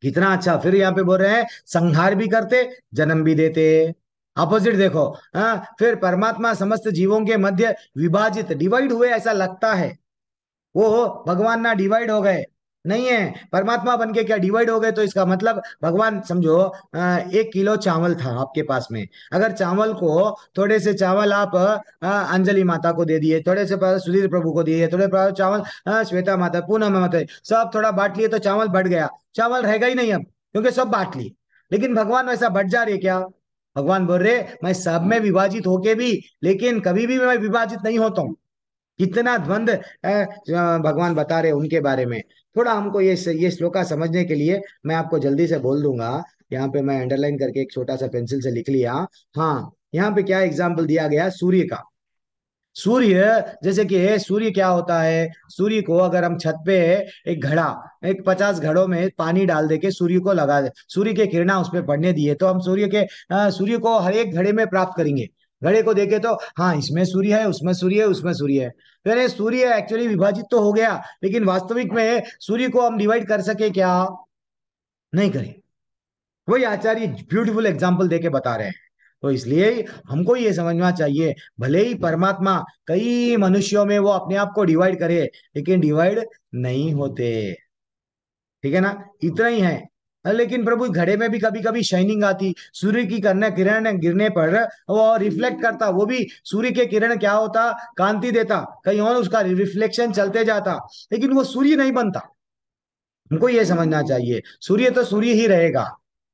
कितना अच्छा, फिर यहाँ पे बोल रहे हैं संहार भी करते, जन्म भी देते। अपोजिट देखो, फिर परमात्मा समस्त जीवों के मध्य विभाजित, डिवाइड हुए ऐसा लगता है, वो भगवान ना डिवाइड हो गए, नहीं है, परमात्मा बन के क्या डिवाइड हो गए, तो इसका मतलब भगवान समझो, 1 किलो चावल था आपके पास में, अगर चावल को थोड़े से चावल आप अंजलि माता को दे दिए, थोड़े से सुधीर प्रभु को दिए, थोड़े चावल श्वेता माता, पूनम माता, सब थोड़ा बांट लिए, तो चावल बढ़ गया, चावल रहेगा ही नहीं अब, क्योंकि सब बांट लिए। लेकिन भगवान वैसा बढ़ जा रहे क्या, भगवान बोल रहे मैं सब में विभाजित होके भी, लेकिन कभी भी मैं विभाजित नहीं होता हूँ। कितना द्वंद भगवान बता रहे उनके बारे में। थोड़ा हमको ये श्लोका समझने के लिए मैं आपको जल्दी से बोल दूंगा। यहाँ पे मैं अंडरलाइन करके एक छोटा सा पेंसिल से लिख लिया। हाँ, यहाँ पे क्या एग्जाम्पल दिया गया, सूर्य का। सूर्य, जैसे कि सूर्य क्या होता है, सूर्य को अगर हम छत पे एक घड़ा, एक 50 घड़ों में पानी डाल दे के सूर्य को लगा दे, सूर्य के किरणा उस पे पड़ने दिए, तो हम सूर्य को हर एक घड़े में प्राप्त करेंगे। घड़े को देखे तो हाँ, इसमें सूर्य है, उसमें सूर्य है, उसमें सूर्य है, तो यानी सूर्य एक्चुअली विभाजित तो हो गया, लेकिन वास्तविक में सूर्य को हम डिवाइड कर सके क्या, नहीं करें। वही आचार्य ब्यूटीफुल एग्जाम्पल देके बता रहे हैं। तो इसलिए हमको ये समझना चाहिए, भले ही परमात्मा कई मनुष्यों में वो अपने आप को डिवाइड करे, लेकिन डिवाइड नहीं होते, ठीक है ना, इतना ही है। लेकिन प्रभु घड़े में भी कभी कभी शाइनिंग आती, सूर्य की किरण गिरने पर वो रिफ्लेक्ट करता, वो भी सूर्य के किरण क्या होता, कांति देता, कहीं और उसका रिफ्लेक्शन चलते जाता, लेकिन वो सूर्य नहीं बनता। हमको ये समझना चाहिए, सूर्य तो सूर्य ही रहेगा।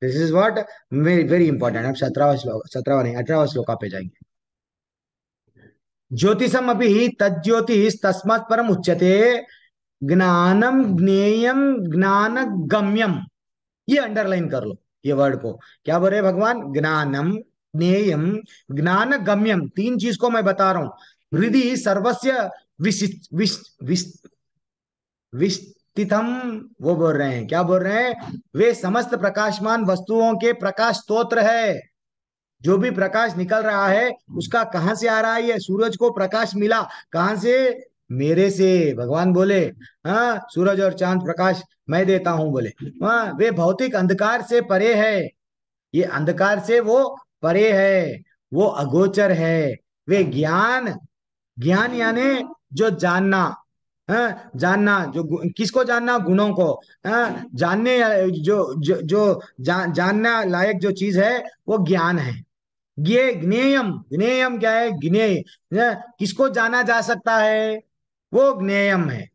This is what very very important. अब 17वां श्लोक, 17वां नहीं 18वां श्लोका पे जाएंगे। ज्योतिषम अभी तज्ज्योतिष तस्मात् परम उच्यते ज्ञानम ज्ञेयम ज्ञान गम्यम। ये अंडरलाइन कर लो ये वर्ड को, क्या बोल रहे भगवान, ज्ञानम ज्ञेयम ज्ञान गम्यम, तीन चीज को मैं बता रहा हूं। हृदय सर्वस्य विशिष्ट विस्तिथम, वो बोल रहे हैं, क्या बोल रहे हैं, वे समस्त प्रकाशमान वस्तुओं के प्रकाश स्तोत्र है। जो भी प्रकाश निकल रहा है उसका कहां से आ रहा है, ये सूरज को प्रकाश मिला कहां से, मेरे से। भगवान बोले हाँ, सूरज और चांद प्रकाश मैं देता हूं, बोले हाँ, वे भौतिक अंधकार से परे है, ये अंधकार से वो परे है, वो अगोचर है। वे ज्ञान, ज्ञान यानी जो जानना, जानना, जो किसको जानना, गुणों को, जानने, जानना लायक जो चीज है वो ज्ञान है। ये ज्ञेयम, ज्ञेयम क्या है, ज्ञेय, किसको जाना जा सकता है, वो ज्ञेयम है।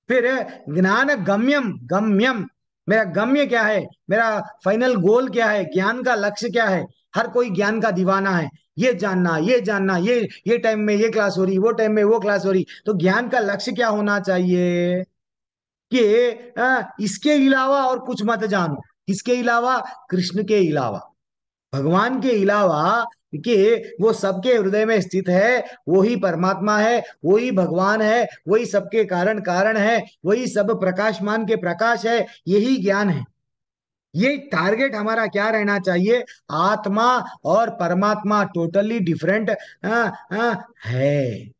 फिर ज्ञान गम्यम, गम्यम मेरा गम्य क्या है, मेरा फाइनल गोल क्या है, ज्ञान का लक्ष्य क्या है। हर कोई ज्ञान का दीवाना है, ये जानना, ये जानना, ये टाइम में ये क्लास हो रही, वो टाइम में वो क्लास हो रही, तो ज्ञान का लक्ष्य क्या होना चाहिए कि इसके अलावा और कुछ मत जानो। किसके अलावा, कृष्ण के अलावा, भगवान के अलावा, कि वो सबके हृदय में स्थित है, वही परमात्मा है, वही भगवान है, वही सबके कारण कारण है, वही सब प्रकाशमान के प्रकाश है, यही ज्ञान है। ये टारगेट हमारा क्या रहना चाहिए? आत्मा और परमात्मा टोटली डिफरेंट है।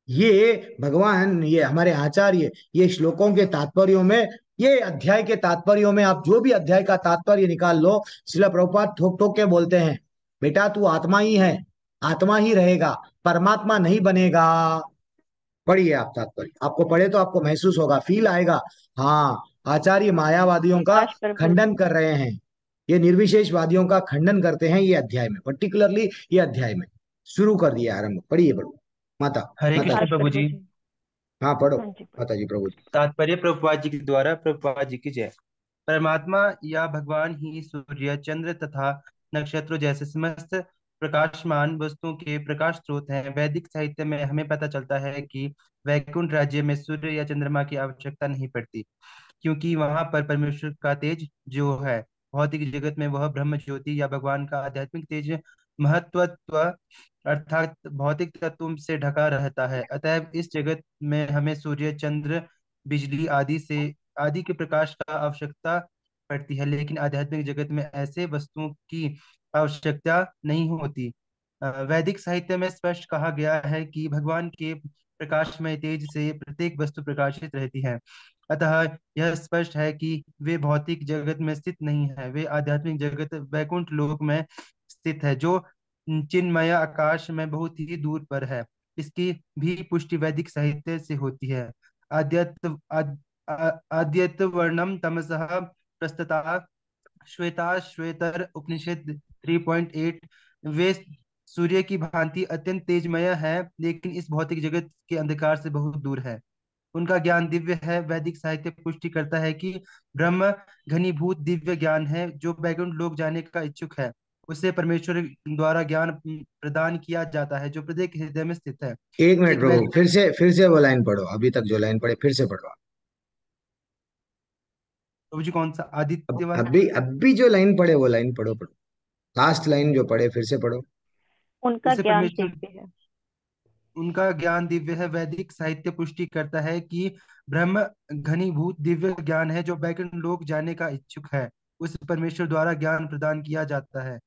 ये भगवान, ये हमारे आचार्य, ये श्लोकों के तात्पर्यों में, ये अध्याय के तात्पर्यों में, आप जो भी अध्याय का तात्पर्य निकाल लो, श्रील प्रभुपाद ठोक ठोक के बोलते हैं, बेटा तू आत्मा ही है, आत्मा ही रहेगा, परमात्मा नहीं बनेगा। पढ़िए आप तात्पर्य, आपको पढ़े तो आपको महसूस होगा, फील आएगा। हाँ, आचार्य मायावादियों का प्रकाश प्रभु खंडन जी। कर रहे हैं, ये निर्विशेषवादियों का खंडन करते हैं, ये अध्याय में, पर्टिकुलरली ये अध्याय में शुरू कर दिया आरंभ। पढ़िए प्रभु। माता, हरे माता कृष्ण प्रकाश जी। प्रभु प्रभु जी। जी। हाँ पढ़ो। हाँ जी माता जी, प्रभु जी। तात्पर्य प्रभुपाद जी के द्वारा, प्रभुपाद जी की जय। परमात्मा या भगवान ही सूर्य, चंद्र तथा नक्षत्रों जैसे समस्त प्रकाशमान वस्तुओं के प्रकाश स्रोत हैं। वैदिक साहित्य में हमें पता चलता है कि वैकुंठ राज्य में सूर्य या चंद्रमा की आवश्यकता नहीं पड़ती, क्योंकि वहां पर परमेश्वर का तेज जो है, भौतिक जगत में वह ब्रह्म ज्योति या भगवान का आध्यात्मिक तेज महत्वत्व अर्थात भौतिक तत्व से ढका रहता है। अतएव इस जगत में हमें सूर्य, चंद्र, बिजली आदि के प्रकाश का आवश्यकता पड़ती है, लेकिन आध्यात्मिक जगत में ऐसे वस्तुओं की आवश्यकता नहीं होती। वैदिक साहित्य में स्पष्ट कहा गया है कि भगवान के प्रकाशमय तेज से प्रत्येक वस्तु प्रकाशित रहती है। अतः यह स्पष्ट है कि वे भौतिक जगत में स्थित नहीं है, वे आध्यात्मिक जगत वैकुंठ लोक में स्थित है, जो चिन्मय आकाश में बहुत ही दूर पर है। इसकी भी पुष्टि वैदिक साहित्य से होती है। आद्यत वर्णम तमसः प्रस्तता श्वेता श्वेतर उपनिषद 3.8। वे सूर्य की भांति अत्यंत तेजमय है, लेकिन इस भौतिक जगत के अंधकार से बहुत दूर है। उनका ज्ञान दिव्य है। वैदिक साहित्य पुष्टि करता है कि ब्रह्म घनीभूत दिव्य ज्ञान है, जो बैकुंठ लोक जाने का इच्छुक है। उसे परमेश्वर द्वारा ज्ञान प्रदान किया जाता है, जो प्रत्येक हृदय में स्थित है। एक मिनट एक प्रभु, वैदिक फिर से वो लाइन पढ़ो, अभी तक जो लाइन पढ़े फिर से पढ़ो। प्रभु जी, कौन सा अब आदित्य वाला? अभी जो लाइन पढ़े वो लाइन पढ़ो, पढ़ो लास्ट लाइन जो पढ़े फिर से पढ़ो। उनका उसे ज्ञान परमेश्वर, दिव्य है। उनका ज्ञान दिव्य है। वैदिक साहित्य पुष्टि करता है कि ब्रह्म घनीभूत दिव्य ज्ञान है, जो बैकुंठ लोक जाने का इच्छुक है। उस परमेश्वर द्वारा ज्ञान प्रदान किया जाता है,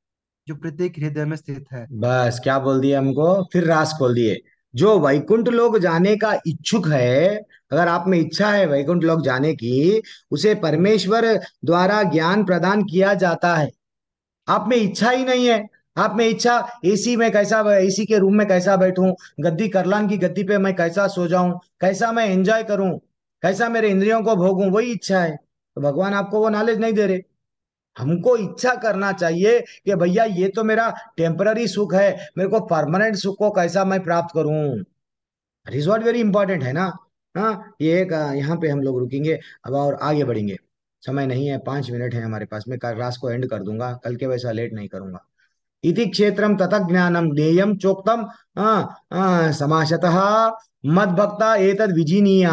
जो प्रत्येक हृदय में स्थित है। बस क्या बोल दिया हमको, फिर रास खोल दिए। जो वैकुंठ लोक जाने का इच्छुक है, अगर आप में इच्छा है वैकुंठ लोक जाने की, उसे परमेश्वर द्वारा ज्ञान प्रदान किया जाता है। आप में इच्छा ही नहीं है। आप में इच्छा, एसी में कैसा, एसी के रूम में कैसा बैठूं, गद्दी करलान की गद्दी पे मैं कैसा सो जाऊं, कैसा मैं एंजॉय करूं, कैसा मेरे इंद्रियों को भोगूं, वही इच्छा है। तो भगवान आपको वो नॉलेज नहीं दे रहे। हमको इच्छा करना चाहिए कि भैया ये तो मेरा टेम्पररी सुख है, मेरे को परमानेंट सुख को कैसा मैं प्राप्त करूं। That is what very important है ना। हाँ, ये एक यहाँ पे हम लोग रुकेंगे अब और आगे बढ़ेंगे। समय नहीं है, 5 मिनट है हमारे पास में, कल रात को एंड कर दूंगा, कल के वैसा लेट नहीं करूंगा। इति क्षेत्रम ततः ज्ञानम ज्ञेयम चोक्तम समाशतः मद्भक्ता एतद् विजिनीया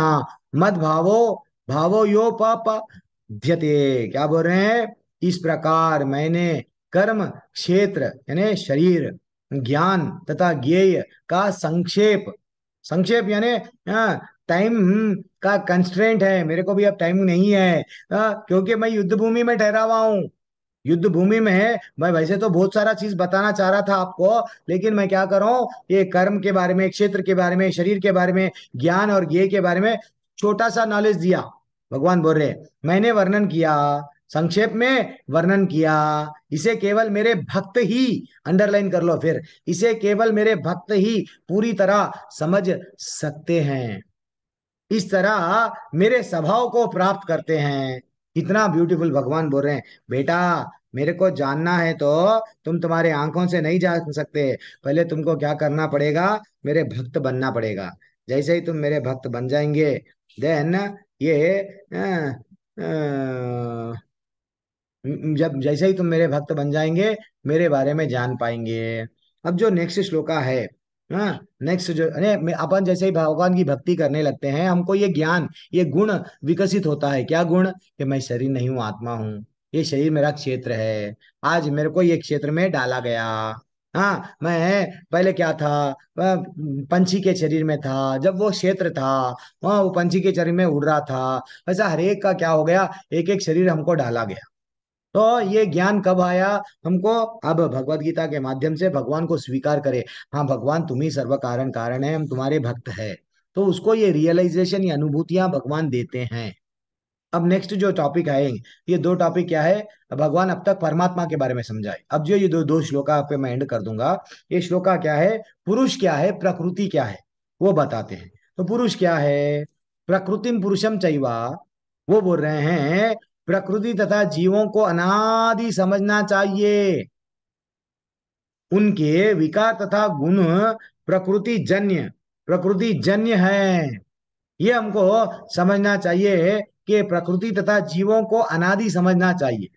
मद्भावो भावो योपपद्यते। क्या बोल रहे हैं? इस प्रकार मैंने कर्म, क्षेत्र यानी शरीर, ज्ञान तथा ज्ञेय का संक्षेप, संक्षेप यानी टाइम का कंस्ट्रेंट है, मेरे को भी अब टाइम नहीं है, क्योंकि मैं युद्ध भूमि में ठहरा हुआ हूँ। युद्ध भूमि में है। मैं वैसे तो बहुत सारा चीज बताना चाह रहा था आपको, लेकिन मैं क्या कर रहा हूं, ये कर्म के बारे में, क्षेत्र के बारे में, शरीर के बारे में, ज्ञान और ज्ञेय के बारे में छोटा सा नॉलेज दिया। भगवान बोल रहे हैं मैंने वर्णन किया, संक्षेप में वर्णन किया, इसे केवल मेरे भक्त ही, अंडरलाइन कर लो फिर, इसे केवल मेरे भक्त ही पूरी तरह समझ सकते हैं, इस तरह मेरे स्वभाव को प्राप्त करते हैं। कितना ब्यूटीफुल भगवान बोल रहे हैं, बेटा मेरे को जानना है तो तुम तुम्हारे आंखों से नहीं जान सकते, पहले तुमको क्या करना पड़ेगा, मेरे भक्त बनना पड़ेगा। जैसे ही तुम मेरे भक्त बन जाएंगे, देन ये जब जैसे ही तुम मेरे भक्त बन जाएंगे, मेरे बारे में जान पाएंगे। अब जो नेक्स्ट श्लोका है, हाँ, नेक्स्ट जो अरे अपन जैसे ही भगवान की भक्ति करने लगते हैं, हमको ये ज्ञान, ये गुण विकसित होता है। क्या गुण? कि मैं शरीर नहीं हूँ, आत्मा हूँ, ये शरीर मेरा क्षेत्र है, आज मेरे को ये क्षेत्र में डाला गया। हाँ, मैं पहले क्या था, वह पंछी के शरीर में था, जब वो क्षेत्र था, वो पंछी के शरीर में उड़ रहा था, वैसा हरेक का क्या हो गया, एक एक शरीर हमको डाला गया। तो ये ज्ञान कब आया हमको? अब भगवत गीता के माध्यम से भगवान को स्वीकार करे, हाँ भगवान तुम ही सर्व कारण कारण है, हम तुम्हारे भक्त है। तो उसको ये रियलाइजेशन, ये अनुभूतियां भगवान देते हैं। अब नेक्स्ट जो टॉपिक आएंगे, ये दो टॉपिक क्या है? भगवान अब तक परमात्मा के बारे में समझाए, अब जो ये दो दो श्लोका पे मैं एंड कर दूंगा। ये श्लोका क्या है? पुरुष क्या है, प्रकृति क्या है, वो बताते हैं। तो पुरुष क्या है? प्रकृतिम पुरुषम चैवा, वो बोल रहे हैं प्रकृति तथा जीवों को अनादि समझना चाहिए। उनके विकार तथा गुण प्रकृति जन्य है, ये हमको समझना चाहिए कि प्रकृति तथा जीवों को अनादि समझना चाहिए।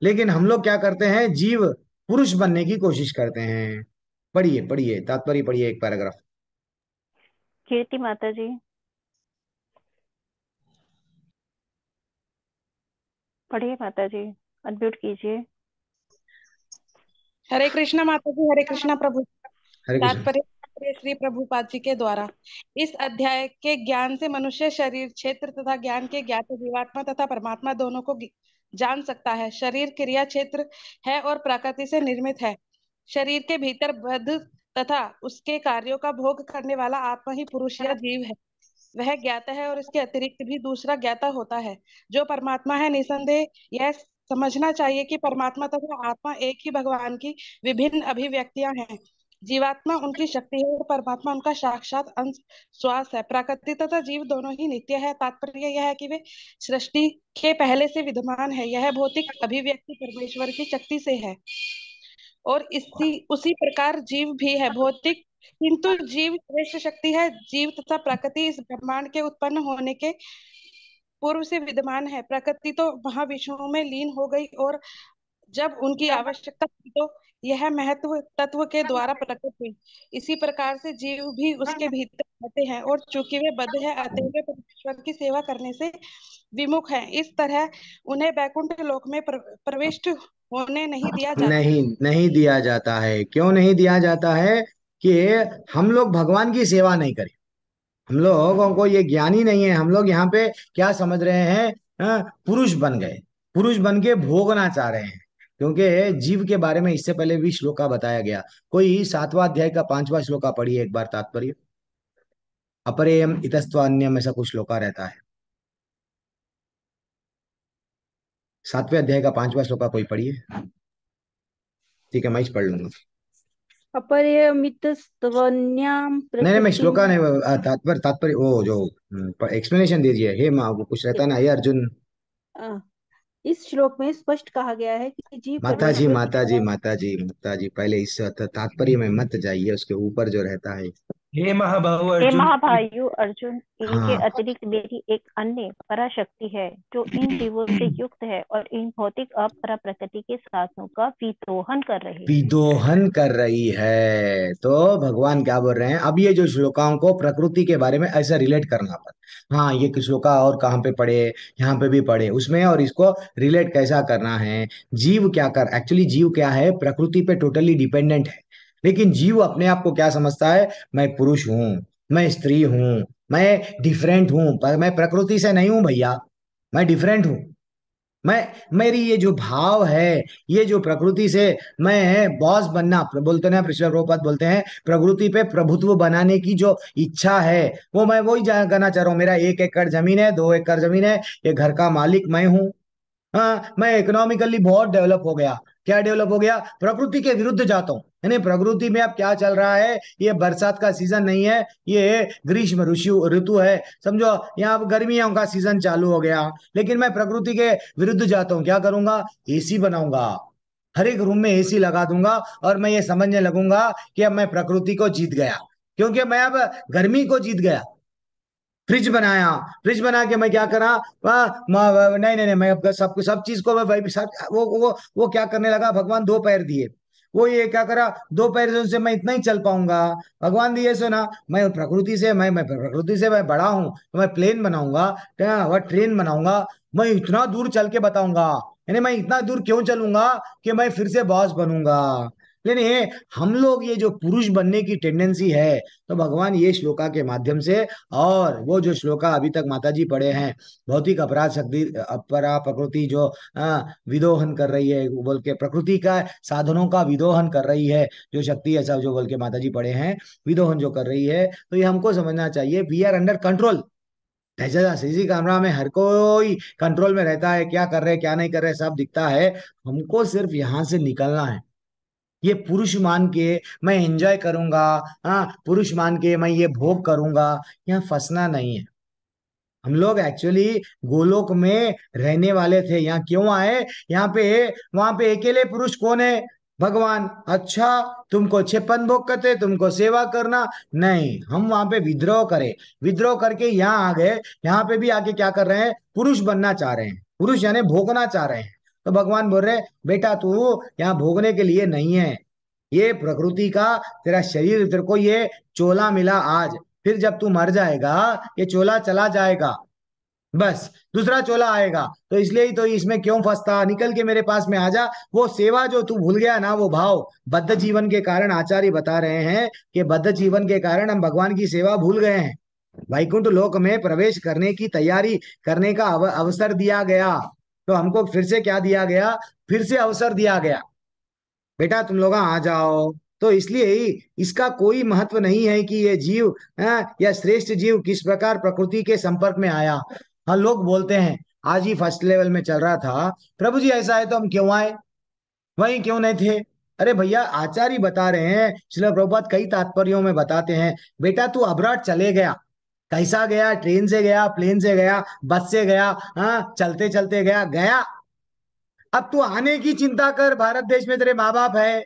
लेकिन हम लोग क्या करते हैं? जीव पुरुष बनने की कोशिश करते हैं। पढ़िए पढ़िए तात्पर्य पढ़िए, एक पैराग्राफ। कीर्ति माता जी पढ़िए, माता जी अनम्यूट कीजिए। हरे कृष्णा माता जी, हरे कृष्णा प्रभु। हरे कृष्ण। तात्पर्य श्री प्रभुपाद जी के द्वारा। इस अध्याय के ज्ञान से मनुष्य शरीर क्षेत्र तथा ज्ञान के ज्ञाता जीवात्मा तथा परमात्मा दोनों को जान सकता है। शरीर क्रिया क्षेत्र है और प्रकृति से निर्मित है। शरीर के भीतर बद्ध तथा उसके कार्यों का भोग करने वाला आत्मा ही पुरुष या जीव है। वह ज्ञाता है और इसके अतिरिक्त भी दूसरा ज्ञाता होता है जो परमात्मा है। निसंदेह यह समझना चाहिए कि परमात्मा तथा आत्मा एक ही भगवान की विभिन्न अभिव्यक्तियां हैं। जीवात्मा उनकी शक्ति है और परमात्मा उनका साक्षात अंश श्वास है। प्रकृति तथा जीव दोनों ही नित्य है। तात्पर्य यह है कि वे सृष्टि के पहले से विद्यमान है। यह भौतिक अभिव्यक्ति परमेश्वर की शक्ति से है और इसी उसी प्रकार जीव भी है भौतिक, किंतु जीव श्रेष्ठ शक्ति है। जीव तथा प्रकृति इस ब्रह्मांड के उत्पन्न होने के पूर्व से विद्यमान है। प्रकृति तो महाविश्वों में लीन हो गई और जब उनकी आवश्यकता थी तो यह महत्व तत्व के द्वारा प्रकट हुई। इसी प्रकार से जीव भी उसके भीतर रहते हैं और चूंकि वे बद्ध है अतः वे परमेश्वर की सेवा करने से विमुख हैं। इस तरह उन्हें वैकुंठ लोक में प्रविष्ट होने नहीं दिया जाता। नहीं, नहीं दिया जाता है। क्यों नहीं दिया जाता है? कि हम लोग भगवान की सेवा नहीं करें। हम लोगों को ये ज्ञान ही नहीं है। हम लोग यहाँ पे क्या समझ रहे हैं? पुरुष बन गए, पुरुष बन के भोगना चाह रहे हैं। क्योंकि जीव के बारे में इससे पहले भी श्लोका बताया गया। कोई 7वां अध्याय का 5वां श्लोका पढ़िए एक बार तात्पर्य। अपरेयम इतस्त्वान्यम, ऐसा कुछ श्लोका रहता है। 7वें अध्याय का 5वां श्लोका कोई पढ़िए। ठीक है, मैं ही पढ़ लूंगा। अपरिमितस्त्वन्यां नहीं नहीं, मैं प्रकृतिं। श्लोका नहीं, तात्पर्य तात्पर्य वो जो एक्सप्लेनेशन दीजिए। हे माँ, वो कुछ रहता है ना, हे अर्जुन। अ, इस श्लोक में स्पष्ट कहा गया है कि जीव माता जी परमेश्वर की माता जी सेवा। माता जी माता जी, पहले इस तात्पर्य में मत जाइए, उसके ऊपर जो रहता है। हे महाबाहु हे अर्जुन, महाभायु अर्जुन, इनके हाँ, अतिरिक्त मेरी एक अन्य पराशक्ति है जो इन जीवों से युक्त है और इन भौतिक अपरा प्रकृति के साधनों का विद्रोहन कर रही है। विदोहन कर रही है। तो भगवान क्या बोल रहे हैं? अब ये जो श्लोकाओं को प्रकृति के बारे में ऐसा रिलेट करना पर, हाँ ये श्लोका और कहाँ पे पढ़े? यहाँ पे भी पढ़े उसमें, और इसको रिलेट कैसा करना है? जीव क्या कर, एक्चुअली जीव क्या है? प्रकृति पे टोटली डिपेंडेंट है। लेकिन जीव अपने आप को क्या समझता है? मैं पुरुष हूँ, मैं स्त्री हूँ, मैं डिफरेंट हूँ, पर मैं प्रकृति से नहीं हूँ भैया, मैं डिफरेंट हूँ। मैं, मेरी ये जो भाव है, ये जो प्रकृति से मैं बॉस बनना, बोलते हैं कृष्ण प्रभुपाद बोलते हैं, प्रकृति पे प्रभुत्व बनाने की जो इच्छा है, वो मैं वही करना चाह रहा हूँ। मेरा 1 एकड़ जमीन है, 2 एकड़ जमीन है, ये घर का मालिक मैं हूँ। हाँ, मैं इकोनॉमिकली बहुत डेवलप हो गया। क्या डेवलप हो गया? प्रकृति के विरुद्ध जाता हूँ। यानी प्रकृति में अब क्या चल रहा है? ये बरसात का सीजन नहीं है, ये ग्रीष्म ऋतु ऋतु है, समझो। यहाँ अब गर्मियों का सीजन चालू हो गया, लेकिन मैं प्रकृति के विरुद्ध जाता हूँ। क्या करूंगा? एसी बनाऊंगा, हर एक रूम में एसी लगा दूंगा, और मैं ये समझने लगूंगा कि अब मैं प्रकृति को जीत गया, क्योंकि मैं अब गर्मी को जीत गया। फ्रिज बनाया, फ्रिज बना के मैं क्या करा? नहीं नहीं नहीं, मैं अब सब चीज को मैं वो क्या करने लगा? भगवान 2 पैर दिए, वो ये क्या करा? 2 पैर से उनसे मैं इतना ही चल पाऊंगा। भगवान दिए सो ना, मैं प्रकृति से मैं बड़ा हूं, तो मैं प्लेन बनाऊंगा, वह ट्रेन बनाऊंगा, मैं इतना दूर चल के बताऊंगा। यानी मैं इतना दूर क्यों चलूंगा? कि मैं फिर से बॉस बनूंगा। लेकिन ये हम लोग ये जो पुरुष बनने की टेंडेंसी है, तो भगवान ये श्लोका के माध्यम से, और वो जो श्लोका अभी तक माता जी पढ़े हैं, भौतिक अपराध शक्ति अपरा प्रकृति जो विदोहन कर रही है, वो बोल के प्रकृति का साधनों का विदोहन कर रही है, जो शक्ति है सब जो बोल के माता जी पढ़े हैं, विदोहन जो कर रही है, तो ये हमको समझना चाहिए वी आर अंडर कंट्रोल। जैसे सीसी कैमरा में हर कोई कंट्रोल में रहता है, क्या कर रहे क्या नहीं कर रहे सब दिखता है। हमको सिर्फ यहाँ से निकलना है। ये पुरुष मान के मैं एंजॉय करूंगा, हाँ पुरुष मान के मैं ये भोग करूंगा, यहाँ फंसना नहीं है। हम लोग एक्चुअली गोलोक में रहने वाले थे, यहाँ क्यों आए? यहाँ पे वहां पे अकेले पुरुष कौन है? भगवान। अच्छा, तुमको छप्पन भोग करते, तुमको सेवा करना नहीं, हम वहां पे विद्रोह करे, विद्रोह करके यहाँ आ गए। यहाँ पे भी आके क्या कर रहे हैं? पुरुष बनना चाह रहे हैं, पुरुष यानी भोगना चाह रहे हैं। तो भगवान बोल रहे बेटा तू यहाँ भोगने के लिए नहीं है, ये प्रकृति का तेरा शरीर, तेरे को ये चोला मिला आज, फिर जब तू मर जाएगा ये चोला चला जाएगा, बस दूसरा चोला आएगा। तो इसलिए ही तो इसमें क्यों फंसता, निकल के मेरे पास में आ जा। वो सेवा जो तू भूल गया ना, वो भाव बद्ध जीवन के कारण आचार्य बता रहे हैं कि बद्ध जीवन के कारण हम भगवान की सेवा भूल गए हैं। वैकुंठ लोक में प्रवेश करने की तैयारी करने का अवसर दिया गया, तो हमको फिर से क्या दिया गया? फिर से अवसर दिया गया, बेटा तुम लोग आ जाओ। तो इसलिए ही इसका कोई महत्व नहीं है कि ये जीव या श्रेष्ठ जीव किस प्रकार प्रकृति के संपर्क में आया। हाँ लोग बोलते हैं, आज ही फर्स्ट लेवल में चल रहा था, प्रभु जी ऐसा है तो हम क्यों आए, वहीं क्यों नहीं थे? अरे भैया आचार्य बता रहे हैं, श्रील प्रभुपाद कई तात्पर्यों में बताते हैं, बेटा तू अब्रॉड चले गया, कैसा गया? ट्रेन से गया, प्लेन से गया, बस से गया, हाँ चलते चलते गया गया। अब तू आने की चिंता कर, भारत देश में तेरे माँ बाप है,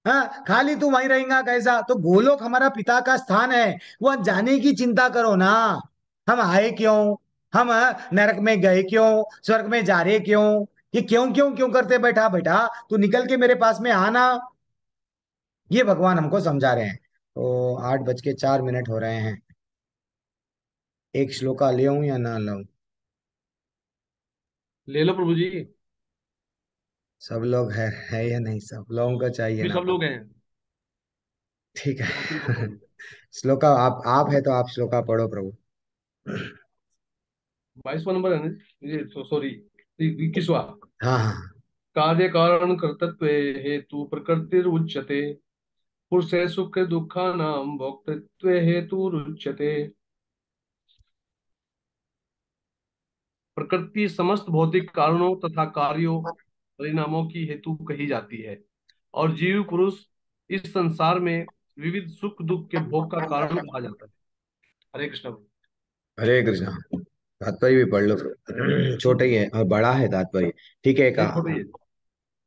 हाँ खाली तू वहीं रहेगा कैसा? तो गोलोक हमारा पिता का स्थान है, वह जाने की चिंता करो ना। हम आए क्यों, हम नरक में गए क्यों, स्वर्ग में जा रहे क्यों, ये क्यों क्यों क्यों करते? बैठा बेटा तू निकल के मेरे पास में आना, ये भगवान हमको समझा रहे हैं। तो 8:04 हो रहे हैं, एक श्लोका ले आऊं या ना लाऊं? ले लो प्रभु जी। सब लोग है या नहीं? सब लोगों को चाहिए भी ना सब तो लोग हैं। ठीक चलो ठीक है है। प्रभु। श्लोका आप है तो आप श्लोका पढ़ो प्रभु। 22वां नंबर है ना ये? सॉरी, 21वां। हाँ हाँ। कार्य कारण कर्तृत्व हेतु प्रकृतिरुच्यते, पुरुषे सुख दुःखानां भोक्तृत्व हेतुरुच्यते। प्रकृति समस्त भौतिक कारणों तथा कार्यों परिणामों की हेतु कही जाती है, और जीव पुरुष इस संसार में विविध सुख दुख के भोग का कारण कहा जाता है। हरे कृष्ण। हरे कृष्णा। तात्पर्य भी पढ़ लो फिर। छोटा ही है और बड़ा है तात्पर्य, ठीक है नहीं, कहा। छोटे ही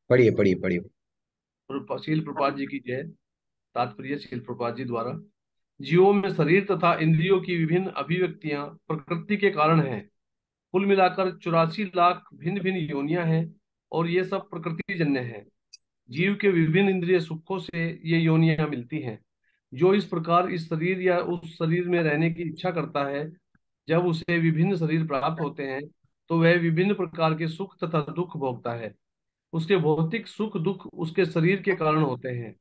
पढ़िए पढ़िए पढ़िए। शील प्रपात जी की जय। तात्पर्य शील प्रपात जी द्वारा, जीवों में शरीर तथा इंद्रियों की विभिन्न अभिव्यक्तियां प्रकृति के कारण हैं। कुल मिलाकर 84 लाख भिन्न भिन्न योनियां हैं, और ये सब प्रकृति जन्य हैं। जीव के विभिन्न इंद्रिय सुखों से ये योनियां मिलती हैं। जो इस प्रकार इस शरीर या उस शरीर में रहने की इच्छा करता है, जब उसे विभिन्न शरीर प्राप्त होते हैं, तो वह विभिन्न प्रकार के सुख तथा दुख भोगता है। उसके भौतिक सुख दुख उसके शरीर के कारण होते हैं,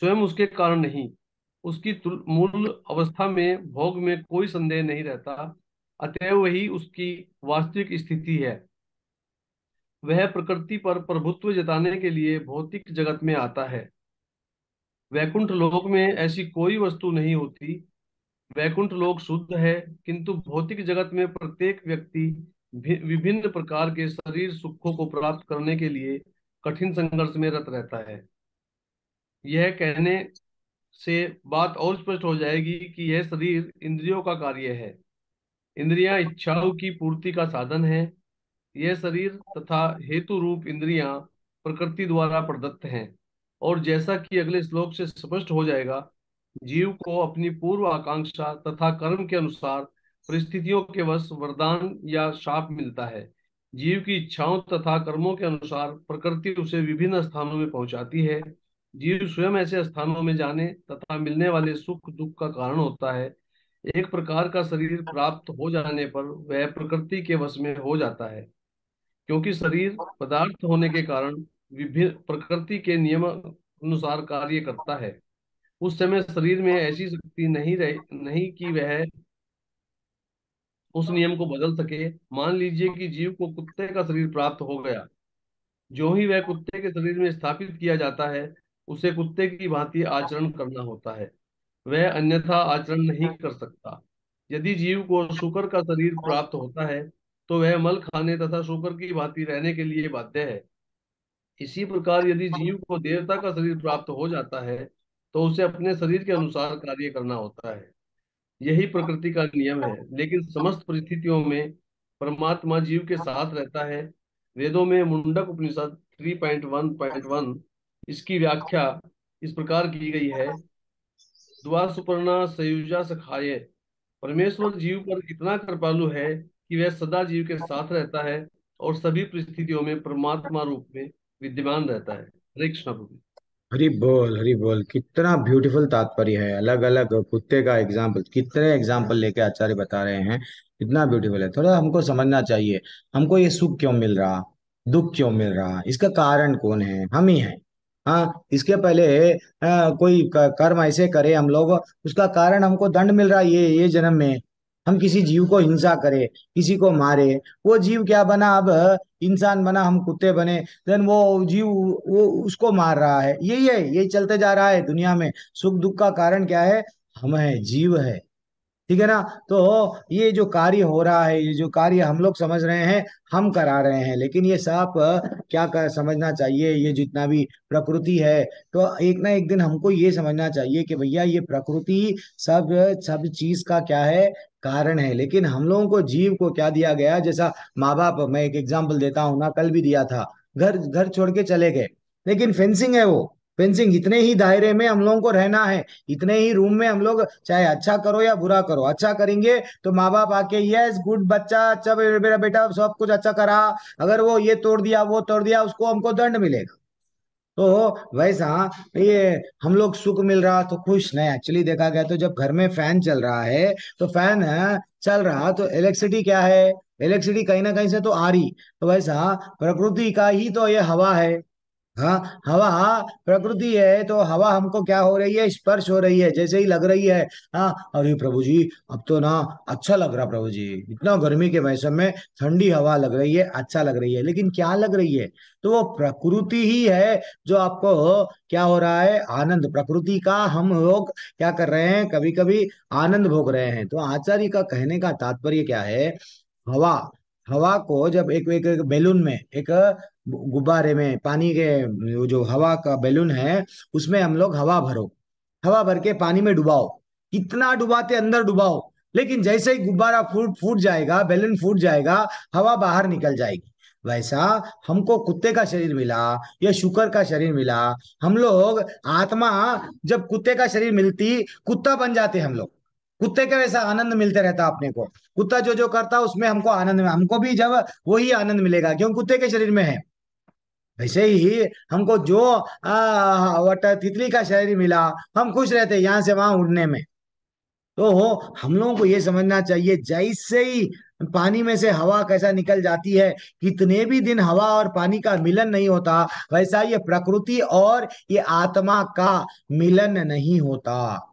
स्वयं उसके कारण नहीं। उसकी मूल अवस्था में भोग में कोई संदेह नहीं रहता, अतएव वही उसकी वास्तविक स्थिति है। वह प्रकृति पर प्रभुत्व जताने के लिए भौतिक जगत में आता है। वैकुंठ लोक में ऐसी कोई वस्तु नहीं होती। वैकुंठ लोक शुद्ध है, किंतु भौतिक जगत में प्रत्येक व्यक्ति विभिन्न प्रकार के शरीर सुखों को प्राप्त करने के लिए कठिन संघर्ष में रत रहता है। यह कहने से बात और स्पष्ट हो जाएगी कि यह शरीर इंद्रियों का कार्य है। इंद्रियां इच्छाओं की पूर्ति का साधन है। यह शरीर तथा हेतु रूप इंद्रियां प्रकृति द्वारा प्रदत्त हैं, और जैसा कि अगले श्लोक से स्पष्ट हो जाएगा, जीव को अपनी पूर्व आकांक्षा तथा कर्म के अनुसार परिस्थितियों के वश वरदान या शाप मिलता है। जीव की इच्छाओं तथा कर्मों के अनुसार प्रकृति उसे विभिन्न स्थानों में पहुंचाती है। जीव स्वयं ऐसे स्थानों में जाने तथा मिलने वाले सुख दुख का कारण होता है। एक प्रकार का शरीर प्राप्त हो जाने पर वह प्रकृति के वश में हो जाता है, क्योंकि शरीर पदार्थ होने के कारण विभिन्न प्रकृति के नियम अनुसार कार्य करता है। उस समय शरीर में ऐसी शक्ति नहीं कि वह उस नियम को बदल सके। मान लीजिए कि जीव को कुत्ते का शरीर प्राप्त हो गया। जो ही वह कुत्ते के शरीर में स्थापित किया जाता है, उसे कुत्ते की भांति आचरण करना होता है। वह अन्यथा आचरण नहीं कर सकता। यदि जीव को शूकर का शरीर प्राप्त होता है, तो वह मल खाने तथा शूकर की भांति रहने के लिए बाध्य है। इसी प्रकार यदि जीव को देवता का शरीर प्राप्त हो जाता है, तो उसे अपने शरीर के अनुसार कार्य करना होता है। यही प्रकृति का नियम है। लेकिन समस्त परिस्थितियों में परमात्मा जीव के साथ रहता है। वेदों में मुंडक उपनिषद 3.1.1 इसकी व्याख्या इस प्रकार की गई है। द्वा सुपर्णा सयुजा सखाये। परमेश्वर जीव पर इतना कृपालु है कि वह सदा जीव के साथ रहता है और सभी परिस्थितियों में परमात्मा रूप में विद्यमान रहता है। हरे कृष्ण प्रभु। हरी बोल, कितना ब्यूटीफुल तात्पर्य है। अलग अलग कुत्ते का एग्जाम्पल, कितने एग्जाम्पल लेके आचार्य बता रहे हैं, कितना ब्यूटीफुल है। थोड़ा हमको समझना चाहिए, हमको ये सुख क्यों मिल रहा, दुख क्यों मिल रहा, इसका कारण कौन है? हम ही हैं। हाँ, इसके पहले कोई कर्म ऐसे करे हम लोग, उसका कारण हमको दंड मिल रहा है ये जन्म में। हम किसी जीव को हिंसा करे, किसी को मारे, वो जीव क्या बना अब? इंसान बना, हम कुत्ते बने। देन वो जीव वो उसको मार रहा है। यही है, यही चलते जा रहा है दुनिया में। सुख दुख का कारण क्या है? हम है, जीव है। ठीक है ना? तो ये जो कार्य हो रहा है, ये जो कार्य हम लोग समझ रहे हैं, हम करा रहे हैं, लेकिन ये सब क्या समझना चाहिए, ये जितना भी प्रकृति है, तो एक ना एक दिन हमको ये समझना चाहिए कि भैया ये प्रकृति सब सब चीज का क्या है? कारण है। लेकिन हम लोगों को, जीव को क्या दिया गया? जैसा माँ बाप, मैं एक एग्जाम्पल देता हूँ ना, कल भी दिया था। घर घर छोड़ के चले गए, लेकिन फेंसिंग है वो। फेंसिंग, इतने ही दायरे में हम लोगों को रहना है, इतने ही रूम में हम लोग, चाहे अच्छा करो या बुरा करो। अच्छा करेंगे तो माँ बाप आके यस गुड बच्चा, अच्छा मेरा बेटा सब कुछ अच्छा करा। अगर वो ये तोड़ दिया, वो तोड़ दिया, उसको हमको दंड मिलेगा। तो वैसा ये हम लोग सुख मिल रहा तो खुश नहीं। एक्चुअली देखा गया तो जब घर में फैन चल रहा है, तो फैन चल रहा तो इलेक्ट्रिसिटी क्या है? इलेक्ट्रिसिटी कहीं ना कहीं से तो आ रही। तो वैसा प्रकृति का ही तो ये हवा है। हाँ, हवा प्रकृति है, तो हवा हमको क्या हो रही है? स्पर्श हो रही है, जैसे ही लग रही है। हाँ, अरे प्रभु जी, अब तो ना अच्छा लग रहा प्रभु जी, इतना गर्मी के मौसम में ठंडी हवा लग रही है, अच्छा लग रही है। लेकिन क्या लग रही है? तो वो प्रकृति ही है जो आपको क्या हो रहा है? आनंद। प्रकृति का हम लोग क्या कर रहे हैं? कभी कभी आनंद भोग रहे हैं। तो आचार्य का कहने का तात्पर्य क्या है? हवा, हवा को जब एक बैलून में, एक गुब्बारे में, पानी के, वो जो हवा का बैलून है, उसमें हम लोग हवा भरो, हवा भर के पानी में डुबाओ, कितना डुबाते अंदर डुबाओ, लेकिन जैसे ही गुब्बारा फूट फूट जाएगा, बैलून फूट जाएगा, हवा बाहर निकल जाएगी। वैसा हमको कुत्ते का शरीर मिला या शुकर का शरीर मिला, हम लोग आत्मा जब कुत्ते का शरीर मिलती, कुत्ता बन जाते हम लोग। कुत्ते का वैसा आनंद मिलते रहता अपने को। कुत्ता जो जो करता उसमें हमको आनंद में, हमको भी जब वही आनंद मिलेगा, क्यों? कुत्ते के शरीर में है। वैसे ही हमको जो तितली का शरीर मिला, हम खुश रहते यहाँ से वहां उड़ने में। तो हम लोगों को ये समझना चाहिए, जैसे ही पानी में से हवा कैसा निकल जाती है, कितने भी दिन हवा और पानी का मिलन नहीं होता, वैसा ये प्रकृति और ये आत्मा का मिलन नहीं होता।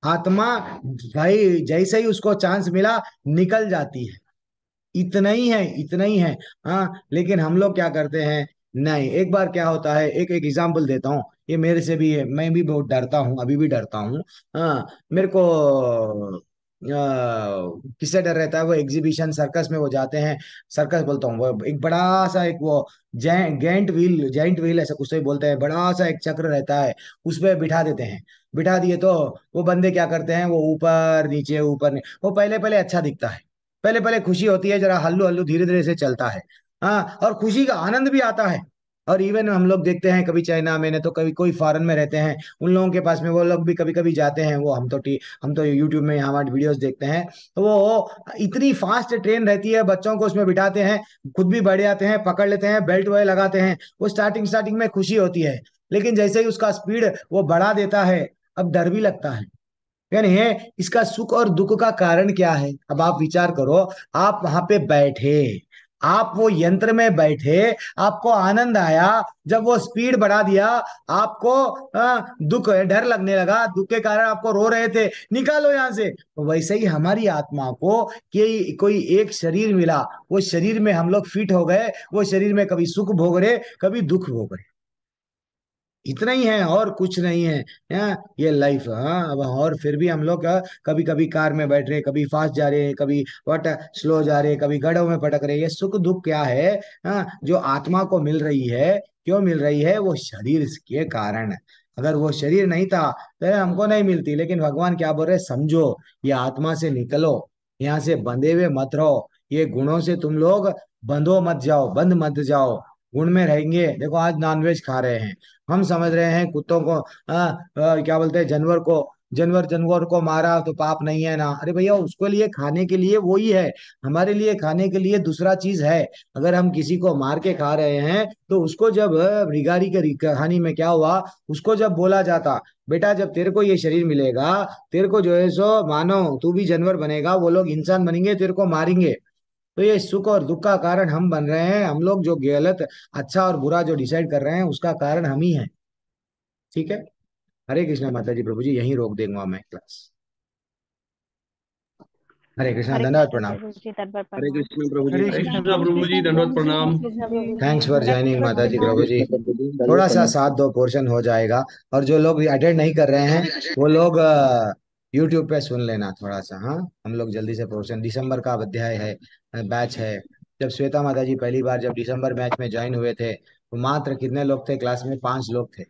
आत्मा भाई जैसे ही उसको चांस मिला, निकल जाती है। इतना ही है, इतना ही है। हाँ, लेकिन हम लोग क्या करते हैं? नहीं, एक बार क्या होता है, एक एक एग्जाम्पल देता हूँ। ये मेरे से भी है, मैं भी बहुत डरता हूँ, अभी भी डरता हूँ। हाँ, मेरे को किससे डर रहता है? वो एग्जीबिशन सर्कस में वो जाते हैं, सर्कस बोलता हूँ, वो एक बड़ा सा एक वो जाइंट व्हील ऐसा कुछ तो ही बोलते हैं, बड़ा सा एक चक्र रहता है, उस पे बिठा देते हैं। बिठा दिए तो वो बंदे क्या करते हैं? वो ऊपर नीचे, वो पहले पहले अच्छा दिखता है, पहले पहले खुशी होती है, जरा हल्लू हल्लू धीरे धीरे से चलता है। हाँ, और खुशी का आनंद भी आता है। और इवन हम लोग देखते हैं, कभी चाइना में, ने तो कभी कोई फॉरेन में रहते हैं, उन लोगों के पास में वो लोग भी कभी कभी जाते हैं। वो हम तो यूट्यूब में हमारे वीडियोस देखते हैं, तो वो इतनी फास्ट ट्रेन रहती है, बच्चों को उसमें बिठाते हैं, खुद भी बैठ जाते हैं, पकड़ लेते हैं, बेल्ट वगैरह लगाते हैं। वो स्टार्टिंग स्टार्टिंग में खुशी होती है, लेकिन जैसे ही उसका स्पीड वो बढ़ा देता है, अब डर भी लगता है। यानी इसका सुख और दुख का कारण क्या है? अब आप विचार करो, आप वहां पे बैठे, आप वो यंत्र में बैठे, आपको आनंद आया, जब वो स्पीड बढ़ा दिया, आपको दुख डर लगने लगा, दुख के कारण आपको रो रहे थे, निकालो यहां से। तो वैसे ही हमारी आत्मा को कि कोई एक शरीर मिला, वो शरीर में हम लोग फिट हो गए, वो शरीर में कभी सुख भोग रहे, कभी दुख भोग रहे, इतना ही है और कुछ नहीं है। ये लाइफ। हाँ, अब और फिर भी हम लोग कभी कभी कार में बैठ रहे, कभी फास्ट जा रहे, कभी वट स्लो जा रहे, कभी गड्ढों में पटक रहे। ये सुख दुख क्या है? जो आत्मा को मिल रही है, क्यों मिल रही है? वो शरीर के कारण। अगर वो शरीर नहीं था तो हमको नहीं मिलती। लेकिन भगवान क्या बोल रहे? समझो, ये आत्मा से निकलो, यहाँ से बंधे हुए मत रहो, ये गुणों से तुम लोग बंधो मत जाओ, बंद मत जाओ, गुण में रहेंगे। देखो आज नॉनवेज खा रहे हैं, हम समझ रहे हैं कुत्तों को क्या बोलते हैं, जानवर को, जानवर जानवर को मारा तो पाप नहीं है ना। अरे भैया, उसके लिए खाने के लिए वही है, हमारे लिए खाने के लिए दूसरा चीज है। अगर हम किसी को मार के खा रहे हैं तो उसको जब रिगारी की कहानी में क्या हुआ, उसको जब बोला जाता, बेटा जब तेरे को ये शरीर मिलेगा, तेरे को जो है सो मानो तू भी जानवर बनेगा, वो लोग इंसान बनेंगे, तेरे को मारेंगे। तो ये सुख और दुख का कारण हम बन रहे हैं, हम लोग जो गलत अच्छा और बुरा जो डिसाइड कर रहे हैं उसका कारण हम ही है। ठीक है। हरे कृष्णा माता जी, प्रभु जी यहीं रोक देंगे मैं क्लास। हरे कृष्णा, हरे धन्यवाद, कृष्ण प्रणाम। प्रभु जी, दंडवत हरे प्रणाम। कृष्ण प्रभु जी। हरे हरे कृष्ण कृष्णा प्रभु प्रभु जी। जी, दंडवत प्रणाम। थैंक्स फॉर ज्वाइनिंग माता जी, प्रभु जी। कृष्ण प्रभु जी, थोड़ा दंडवत सा प्रणाम। साथ दो, पोर्शन हो जाएगा। और जो लोग अटेंड नहीं कर रहे हैं वो लोग यूट्यूब पे सुन लेना थोड़ा सा। हाँ, हम लोग जल्दी से पोर्शन, दिसंबर का अध्याय है, बैच है। जब श्वेता माता जी पहली बार जब दिसंबर बैच में ज्वाइन हुए थे तो मात्र कितने लोग थे क्लास में? 5 लोग थे,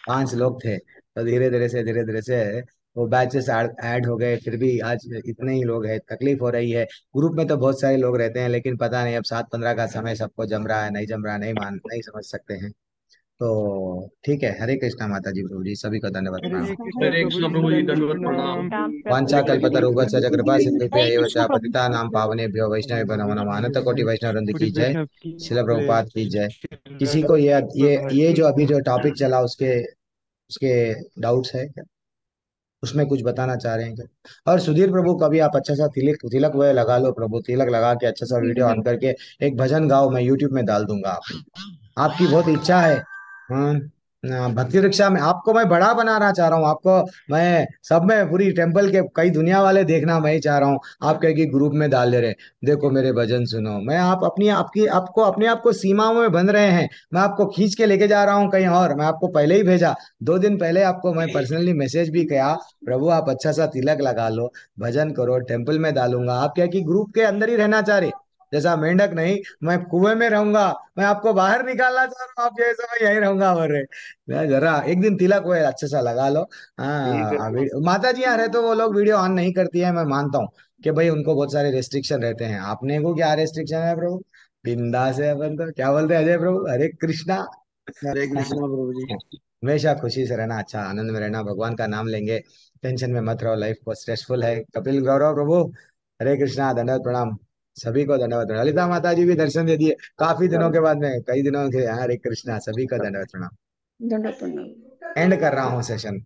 5 लोग थे। तो धीरे धीरे से वो बैचेस ऐड हो गए, फिर भी आज इतने ही लोग हैं। तकलीफ हो रही है, ग्रुप में तो बहुत सारे लोग रहते हैं, लेकिन पता नहीं अब 7:15 का समय सबको जम रहा है नहीं जम रहा है, नहीं समझ सकते हैं। तो ठीक है। हरे कृष्णा माता जी, प्रभु जी सभी को धन्यवाद, प्रणाम। हरे कृष्ण हरे प्रभु कृष्णा जी, प्रभु जी, दंडवत दंडवत प्रणाम। प्रणाम। राम प्रभु वांछा जी। कल्पतरुभ्यश्च च कृपा सिन्धुभ्य एव च प्रभु पतितानां पावनेभ्यो वैष्णवेभ्यो नमो नमः। अनंत कोटि वैष्णव वृंद पूरी की जय। वैष्णव की शिल जय। प्रभुपाद की जय। श्रील किसी को ये प्रभुपाद जो अभी जो टॉपिक चला उसके उसके डाउट्स है क्या? उसमें कुछ बताना चाह रहे हैं क्या? और सुधीर प्रभु, कभी आप अच्छा सा तिलक तिलक वह लगा लो प्रभु, तिलक लगा के अच्छा सा वीडियो ऑन करके एक भजन गाओ, मैं यूट्यूब में डाल दूंगा। आपकी बहुत इच्छा है। हाँ, भक्ति वृक्षा में आपको मैं बड़ा बनाना चाह रहा हूँ आपको। मैं सब में पूरी टेम्पल के कई दुनिया वाले देखना मैं ही चाह रहा हूँ। आप कह कि ग्रुप में डाल दे रहे, देखो मेरे भजन सुनो। मैं आप अपनी आपकी आपको अपने आप को सीमाओं में बंध रहे हैं, मैं आपको खींच के लेके जा रहा हूँ कहीं और। मैं आपको पहले ही भेजा, 2 दिन पहले आपको मैं पर्सनली मैसेज भी किया, प्रभु आप अच्छा सा तिलक लगा लो, भजन करो, टेम्पल में डालूंगा। आप क्या कि ग्रुप के अंदर ही रहना चाह रहे, जैसा मेंढक नहीं, मैं कुएं में रहूंगा, मैं आपको बाहर निकालना चाह रहा हूँ, आप जैसे मैं यही रहूंगा। बोल रहे मैं जरा एक दिन तिलक वो अच्छा सा लगा लो। ठीक है। हाँ, माता जी यहाँ रहे तो वो लोग वीडियो ऑन नहीं करती है, मैं मानता हूँ कि भाई उनको बहुत सारे रेस्ट्रिक्शन रहते हैं। आपने को क्या रेस्ट्रिक्शन है प्रभु? बिंदास है अपन तो। क्या बोलते हैं अजय प्रभु? हरे कृष्णा। हरे कृष्णा प्रभु जी। हमेशा खुशी से रहना, अच्छा आनंद में रहना, भगवान का नाम लेंगे, टेंशन में मत रहो, लाइफ बहुत स्ट्रेसफुल है। कपिल गौरव प्रभु, हरे कृष्णा, धन्यवाद, प्रणाम। सभी को धन्यवाद, प्रणाम। ललिता माता जी भी दर्शन दे दिए काफी दिनों के बाद में, कई दिनों के। हरे कृष्णा, सभी को धन्यवाद, प्रणाम। दंडवत प्रणाम। एंड कर रहा हूँ सेशन।